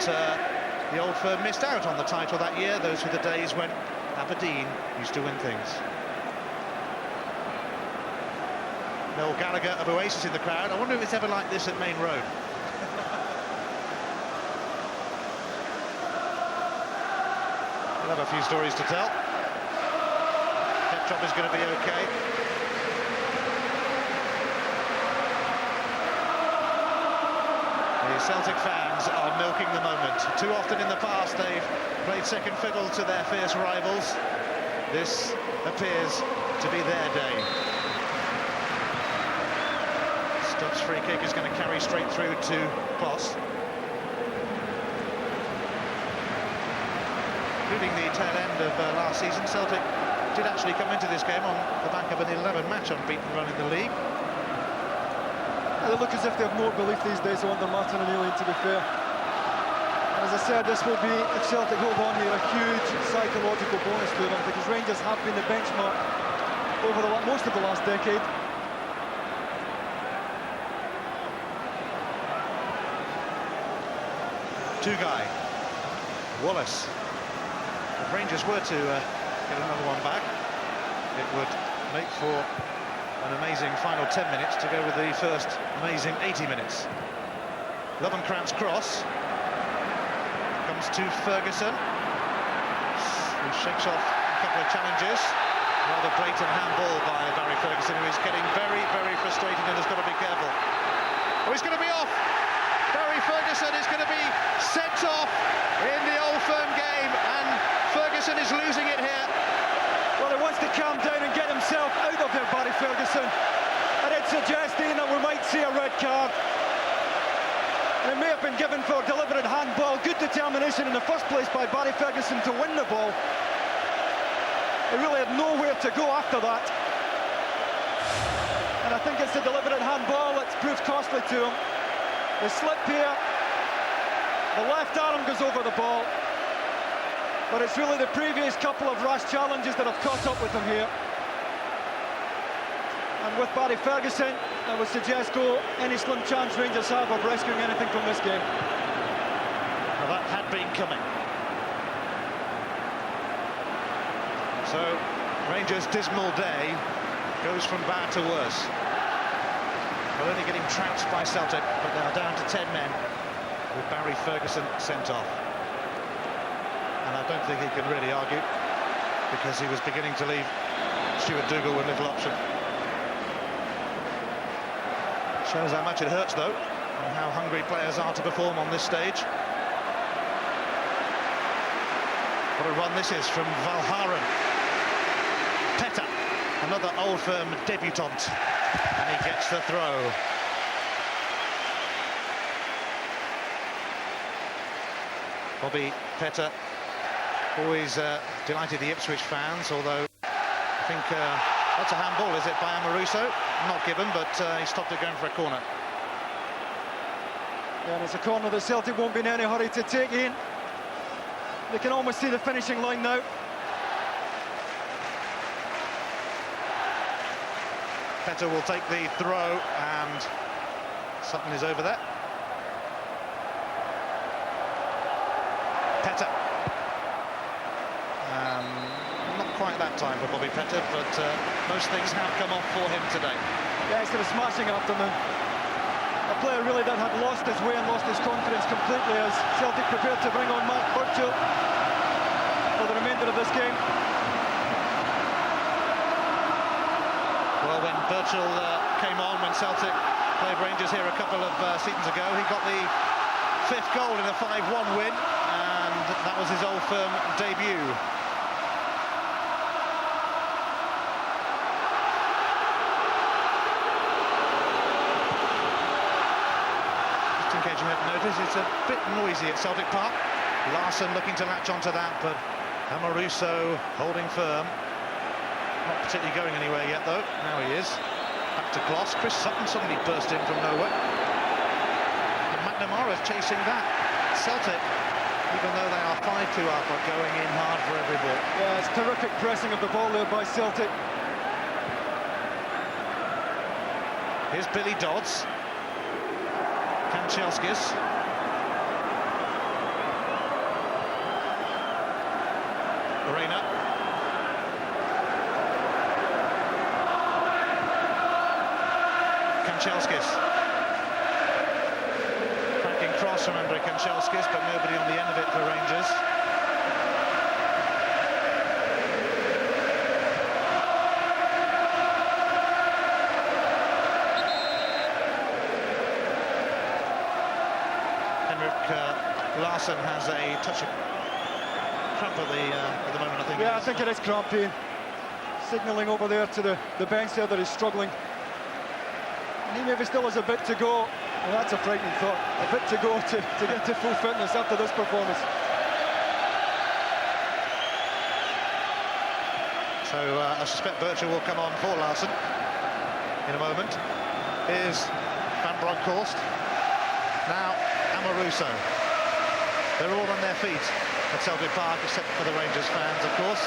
the old firm missed out on the title that year. Those were the days when Aberdeen used to win things. Noel Gallagher of Oasis in the crowd. I wonder if it's ever like this at Main Road. We'll have a few stories to tell. Petrov is going to be okay. The Celtic fans are milking the moment. Too often in the past they've played second fiddle to their fierce rivals. This appears to be their day. Stubbs' free kick is going to carry straight through to Poss. Including the tail end of last season, Celtic did actually come into this game on the back of an 11-match unbeaten run in the league. They look as if they have more belief these days under Martin O'Neill, to be fair. And as I said, this will be, if Celtic hold on here, a huge psychological bonus to them, because Rangers have been the benchmark over most of the last decade. Two-guy. Wallace. If Rangers were to get another one back, it would make for an amazing final 10 minutes to go with the first amazing 80 minutes. Lovenkrantz's cross comes to Ferguson, who shakes off a couple of challenges. Rather blatant handball by Barry Ferguson, who is getting very, very frustrated and has got to be careful. Oh, he's going to be off! Barry Ferguson is going to be sent off in the Old Firm game, and Ferguson is losing it here. Well, he wants to calm down and get himself out of there, Barry Ferguson. And it's suggesting that we might see a red card. And it may have been given for deliberate handball. Good determination in the first place by Barry Ferguson to win the ball. He really had nowhere to go after that. And I think it's the deliberate handball that's proved costly to him. The slip here, the left arm goes over the ball. But it's really the previous couple of rash challenges that have caught up with him here. And with Barry Ferguson, I would suggest any slim chance Rangers have of rescuing anything from this game. Well, that had been coming. So, Rangers' dismal day goes from bad to worse. They're only getting trounced by Celtic, but they are down to 10 men with Barry Ferguson sent off. And I don't think he can really argue, because he was beginning to leave Stuart Dougal with little option. Shows how much it hurts, though, and how hungry players are to perform on this stage. What a run this is from Valharen. Petta, another Old Firm debutant, and he gets the throw. Bobby Petta, always delighted the Ipswich fans, although I think that's a handball, is it, by Amoruso? Not given, but he stopped it going for a corner. Yeah, and it's a corner that Celtic won't be in any hurry to take in. They can almost see the finishing line now. Petta will take the throw, and Sutton is over there. Petta. Not quite that time for Bobby Petta, but most things have come off for him today. Yeah, it's been a smashing afternoon. A player really that had lost his way and lost his confidence completely as Celtic prepared to bring on Mark Burchill for the remainder of this game. Well, when Burchill came on, when Celtic played Rangers here a couple of seasons ago, he got the 5th goal in a 5-1 win, and that was his Old Firm debut. Just in case you haven't noticed, it's a bit noisy at Celtic Park. Larsson looking to latch onto that, but Amoruso holding firm. Not particularly going anywhere yet, though. Now he is. Back to Kloss. Chris Sutton suddenly burst in from nowhere. And McNamara's chasing that. Celtic, even though they are 5-2 up, are going in hard for every ball. Yeah, it's terrific pressing of the ball there by Celtic. Here's Billy Dodds. Kanchelskis. Arena. Kanchelskis. Cracking cross from Andrei Kanchelskis, but nobody on the end of it for Rangers. Larsson has a touch of cramp at the moment, I think. Yeah, I think it is cramp pain. Signalling over there to the bench there that he's struggling. And he maybe still has a bit to go. And that's a frightening thought. A bit to go to get to full fitness after this performance. So I suspect Burchill will come on for Larsson in a moment. Here's Van Bronckhorst. Now Amoruso. They're all on their feet at Celtic Park, except for the Rangers fans, of course.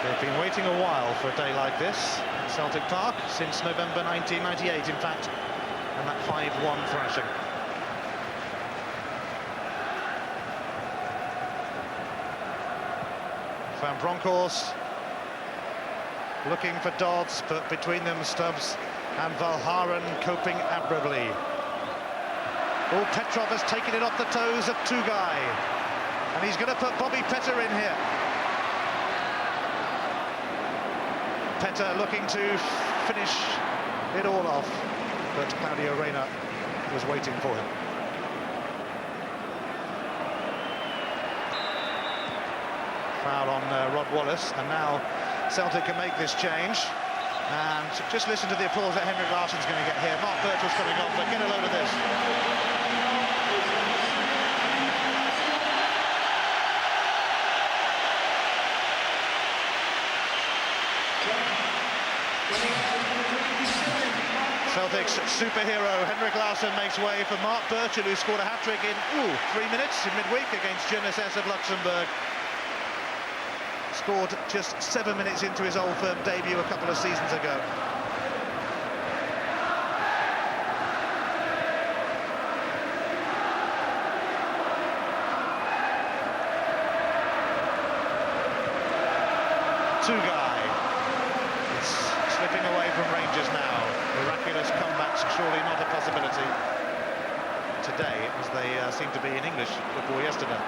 They've been waiting a while for a day like this at Celtic Park, since November 1998, in fact, and that 5-1 thrashing. Van Bronckhorst looking for Dodds, but between them Stubbs and Valharen coping admirably. Oh, Petrov has taken it off the toes of Tugai, and he's going to put Bobby Petta in here. Petta looking to finish it all off, but Claudio Reyna was waiting for him. Foul on Rod Wallace, and now Celtic can make this change. And just listen to the applause that Henrik Larsson's going to get here. Mark Birchall's coming off, but get a load of this. Celtic's superhero Henrik Larsson makes way for Mark Birchall, who scored a hat-trick in 3 minutes in midweek against Genesis of Luxembourg. Scored just 7 minutes into his Old Firm debut a couple of seasons ago. Tugai is slipping away from Rangers now. Miraculous comebacks surely not a possibility today, as they seem to be in English football yesterday.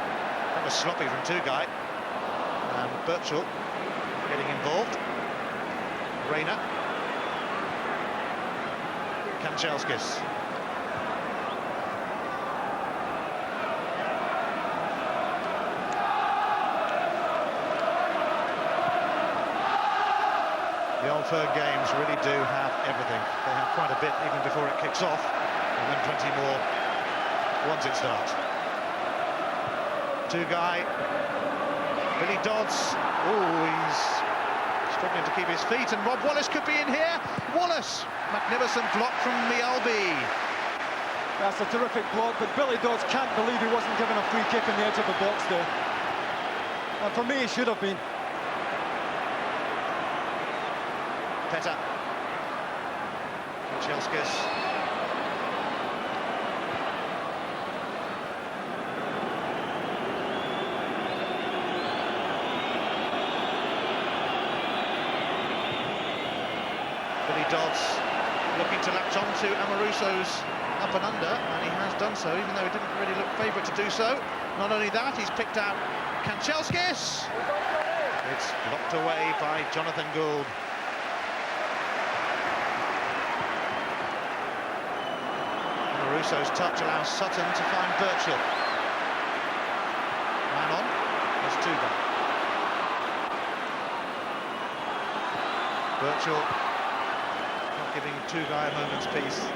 That was sloppy from Tugai. And Birchall getting involved. Reyna. Kanchelskis. The Old Firm games really do have everything. They have quite a bit even before it kicks off, and then plenty more once it starts. Tugai. Billy Dodds, he's struggling to keep his feet, and Rob Wallace could be in here. Wallace, magnificent block from Mialbi. That's a terrific block, but Billy Dodds can't believe he wasn't given a free kick on the edge of the box there. And for me, he should have been. Petta. Kanchelskis. Dodds looking to latch on to Amoruso's up and under, and he has done so, even though he didn't really look favourite to do so. Not only that, he's picked out Kanchelskis. It's blocked away by Jonathan Gould. Amoruso's touch allows Sutton to find Birchall. Man on, there's Tugai. Birchall giving Tugai a moment's peace.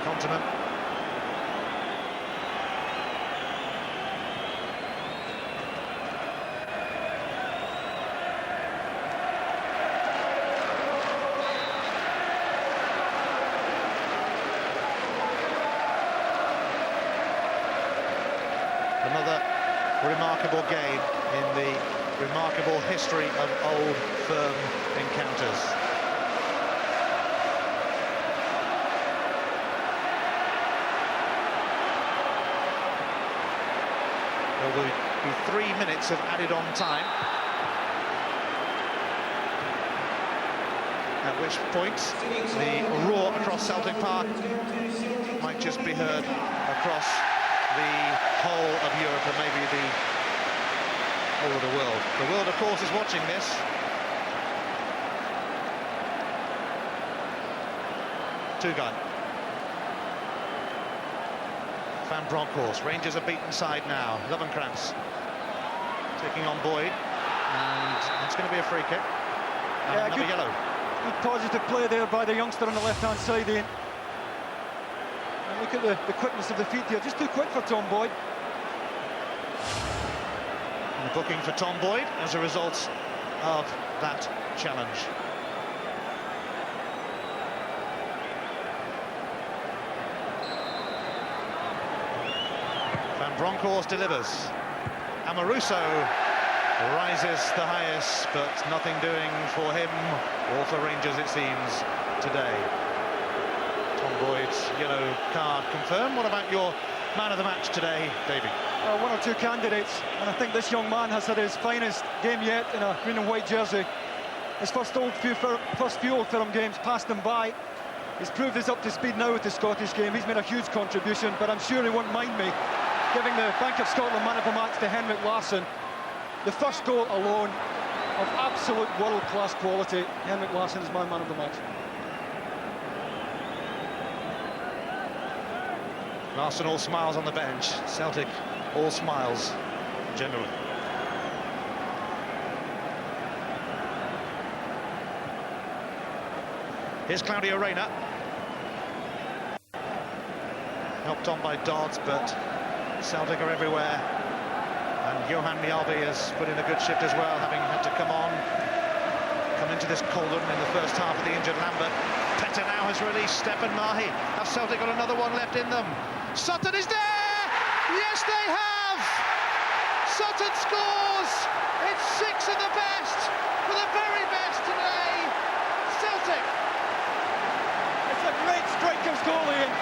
Continent. Another remarkable game in the remarkable history of Old Firm encounters. There will be 3 minutes of added on time, at which point the roar across Celtic Park might just be heard across the whole of Europe, and maybe the whole of the world. The world, of course, is watching this. Tugai. Van Bronckhorst. Rangers are beaten side now. Lovenkrantz taking on Boyd, and it's going to be a free kick. And another yellow. Good positive play there by the youngster on the left-hand side, Ian. And look at the quickness of the feet here. Just too quick for Tom Boyd. And the booking for Tom Boyd as a result of that challenge. Van Bronckhorst delivers. Amoruso rises the highest, but nothing doing for him or for Rangers, it seems, today. Tom Boyd's yellow card confirmed. What about your man of the match today, Davey? One or two candidates, and I think this young man has had his finest game yet in a green and white jersey. His first few Old Firm games passed him by. He's proved he's up to speed now with the Scottish game. He's made a huge contribution, but I'm sure he won't mind me giving the Bank of Scotland man of the match to Henrik Larsson. The first goal alone of absolute world-class quality. Henrik Larsson is my man of the match. Larsson all smiles on the bench. Celtic all smiles generally. Here's Claudio Reyna. Helped on by Dodds, but Celtic are everywhere. And Johan Mjalby has put in a good shift as well, having had to come into this cauldron in the first half of the injured Lambert. Petta now has released Stefan Mahi. Have Celtic got another one left in them? Sutton is there! Yes, they have! Sutton scores! It's 6 of the best, for the very best today! Celtic! It's a great striker's goal, Ian,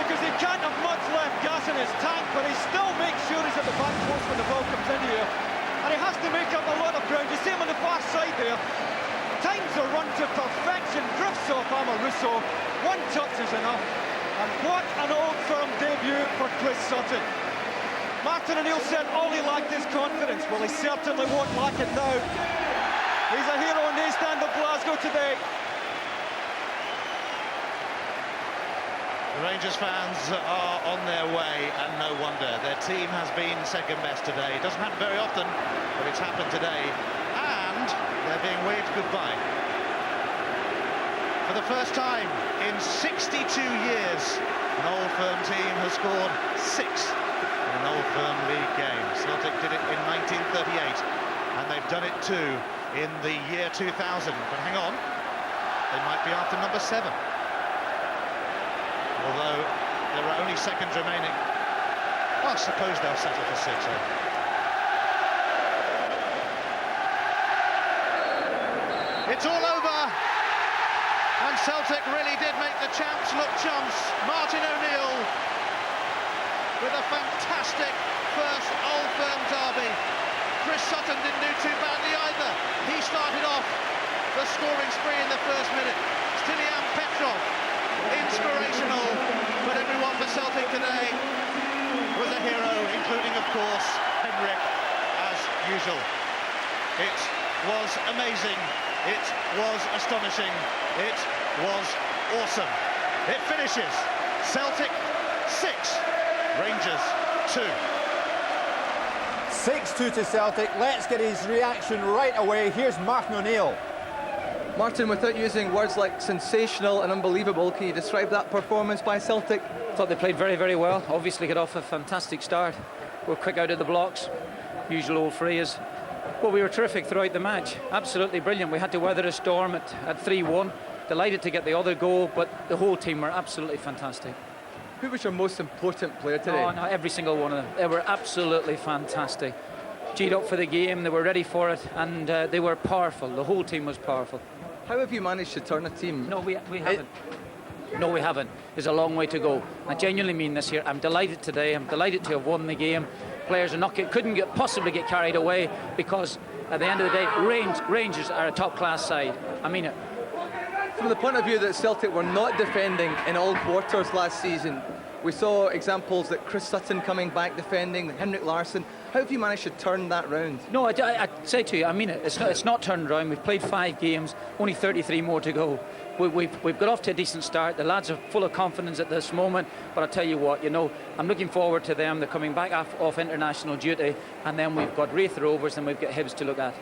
because he can't have much left gas in his tank, but he still makes sure he's at the back post when the ball comes in here. And he has to make up a lot of ground. You see him on the far side there. Times a run to perfection, drifts off Amaruso. One touch is enough. And what an Old Firm debut for Chris Sutton. Martin O'Neill said all he lacked is confidence. Well, he certainly won't lack it now. He's a hero in the East End of Glasgow today. The Rangers fans are on their way, and no wonder. Their team has been second best today. It doesn't happen very often, but it's happened today. And they're being waved goodbye. For the first time in 62 years, an Old Firm team has scored 6 in an Old Firm League game. Celtic did it in 1938, and they've done it too in the year 2000. But hang on, they might be after number 7. Although there are only seconds remaining. Well, I suppose they'll settle for 6. It's all over, and Celtic really did make the champs look chumps. Martin O'Neill with a fantastic first Old Firm derby. Chris Sutton didn't do too badly either. He started off the scoring spree in the first minute. Stilian Petrov, inspirational, but everyone for Celtic today was a hero, including, of course, Henrik, as usual. It was amazing. It was astonishing. It was awesome. It finishes Celtic 6, Rangers 2. 6-2 to Celtic. Let's get his reaction right away. Here's Martin O'Neill. Martin, without using words like sensational and unbelievable, can you describe that performance by Celtic? I thought they played very, very well. Obviously got off a fantastic start. We're quick out of the blocks. Usual old phrase. But we were terrific throughout the match. Absolutely brilliant. We had to weather a storm at 3-1. Delighted to get the other goal, but the whole team were absolutely fantastic. Who was your most important player today? Oh, no, every single one of them. They were absolutely fantastic. G'd up for the game, they were ready for it, and they were powerful. The whole team was powerful. How have you managed to turn a team? No, we haven't. No, we haven't. There's a long way to go. I genuinely mean this here. I'm delighted today. I'm delighted to have won the game. Players are couldn't possibly get carried away, because at the end of the day, Rangers are a top-class side. I mean it. From the point of view that Celtic were not defending in all quarters last season, we saw examples that Chris Sutton coming back defending, Henrik Larsson. How have you managed to turn that round? No, I say to you, I mean it. It's not turned around. We've played 5 games, only 33 more to go. We've got off to a decent start. The lads are full of confidence at this moment. But I tell you what, I'm looking forward to them. They're coming back off international duty, and then we've got Wraith Rovers and we've got Hibs to look at.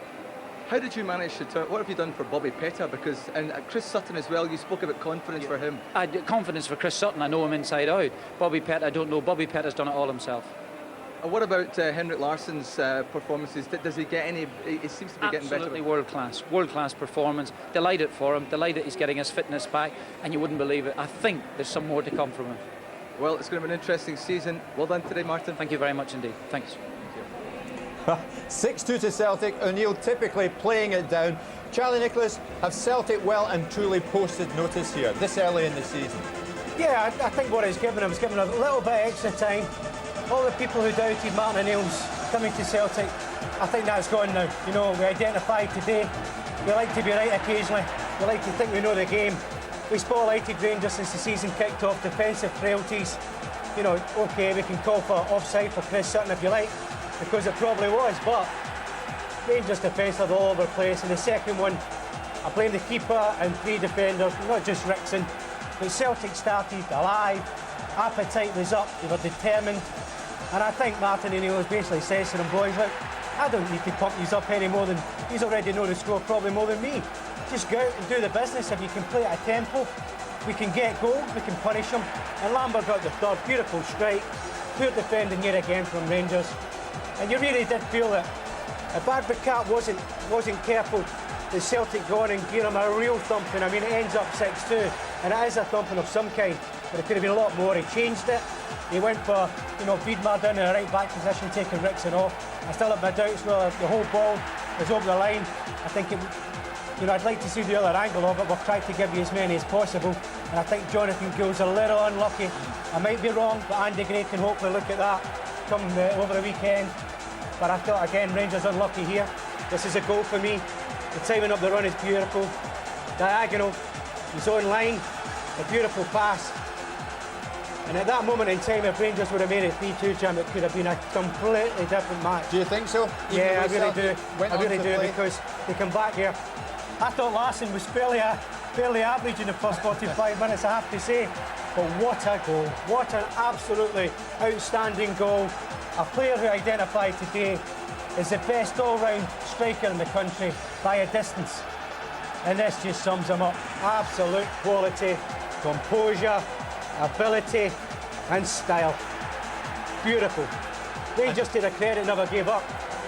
How did you manage to turn? What have you done for Bobby Petta? And Chris Sutton as well. You spoke about confidence for him. I had confidence for Chris Sutton. I know him inside out. Bobby Petta, I don't know. Bobby Petta's done it all himself. And what about Henrik Larsson's performances? Does he get any? He seems to be getting better. Absolutely world class performance. Delighted for him. Delighted he's getting his fitness back. And you wouldn't believe it. I think there's some more to come from him. Well, it's going to be an interesting season. Well done today, Martin. Thank you very much indeed. Thanks. 6-2 to Celtic. O'Neill typically playing it down. Charlie Nicholas, have Celtic well and truly posted notice here this early in the season? Yeah, I think what it's given him is given a little bit extra time. All the people who doubted Martin O'Neill's coming to Celtic, I think that's gone now. You know, we identified today. We like to be right occasionally. We like to think we know the game. We spotlighted Rangers since the season kicked off. Defensive frailties. You know, OK, we can call for offside for Chris Sutton if you like, because it probably was, but Rangers defence are all over the place. In the second one, I blame the keeper and 3 defenders, not just Rickson. But Celtic started alive, appetite was up, they were determined. And I think Martin O'Neill was basically saying to them, boys, look, I don't need to pump these up any more than, he's already know the score probably more than me. Just go out and do the business. If you can play at a tempo, we can get goals, we can punish them. And Lambert got the third, beautiful strike, poor defending yet again from Rangers. And you really did feel that if Advocat wasn't careful, the Celtic go on and give him a real thumping. I mean, it ends up 6-2, and it is a thumping of some kind, but it could have been a lot more. He changed it. He went for, you know, Wiedmer down in the right back position, taking Rickson off. I still have my doubts whether the whole ball was over the line. I think it, you know, I'd like to see the other angle of it. We've tried to give you as many as possible, and I think Jonathan Gould's a little unlucky. I might be wrong, but Andy Gray can hopefully look at that come over the weekend. But I thought, again, Rangers unlucky here. This is a goal for me. The timing of the run is beautiful. Diagonal, his own line, a beautiful pass. And at that moment in time, if Rangers would have made it 3-2, Jim, it could have been a completely different match. Do you think so? Yeah, I really do. I really do, because they come back here. I thought Larsson was fairly average in the first 45 minutes, I have to say. But what a goal. What an absolutely outstanding goal. A player who identified today is the best all-round striker in the country by a distance. And this just sums him up. Absolute quality, composure, ability and style. Beautiful. Rangers, to their credit, never gave up.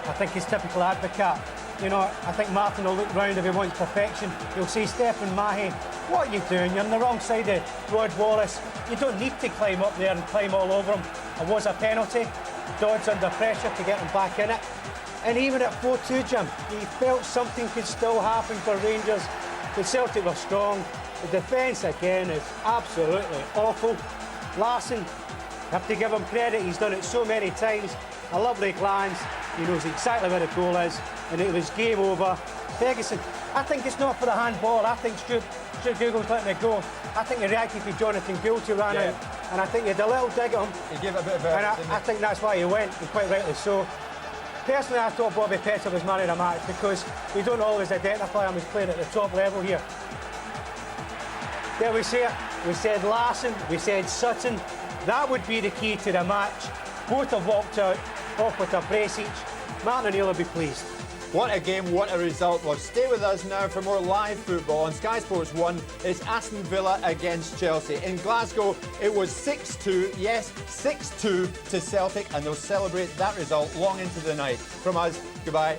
I think he's typical Advocat. You know, I think Martin will look round if he wants perfection. He'll say, Stephen Mahe, what are you doing? You're on the wrong side of Rod Wallace. You don't need to climb up there and climb all over him. It was a penalty. Dodd's under pressure to get him back in it. And even at 4-2, Jim, he felt something could still happen for Rangers. The Celtic were strong. The defence, again, is absolutely awful. Larsson, have to give him credit. He's done it so many times. A lovely glance. He knows exactly where the goal is. And it was game over. Ferguson, I think it's not for the handball. I think Stuart Google's letting it go. I think he reacted to Jonathan Gould who ran out. And I think he had a little dig at him. He gave it a bit of a... And I think that's why he went, and quite rightly so. Personally, I thought Bobby Petrov was man of the match because we don't always identify him as playing at the top level here. There we see it. We said Larsson, we said Sutton. That would be the key to the match. Both have walked out, off with a brace each. Martin O'Neill will be pleased. What a game, what a result. Well, stay with us now for more live football. On Sky Sports 1, it's Aston Villa against Chelsea. In Glasgow, it was 6-2, yes, 6-2 to Celtic, and they'll celebrate that result long into the night. From us, goodbye.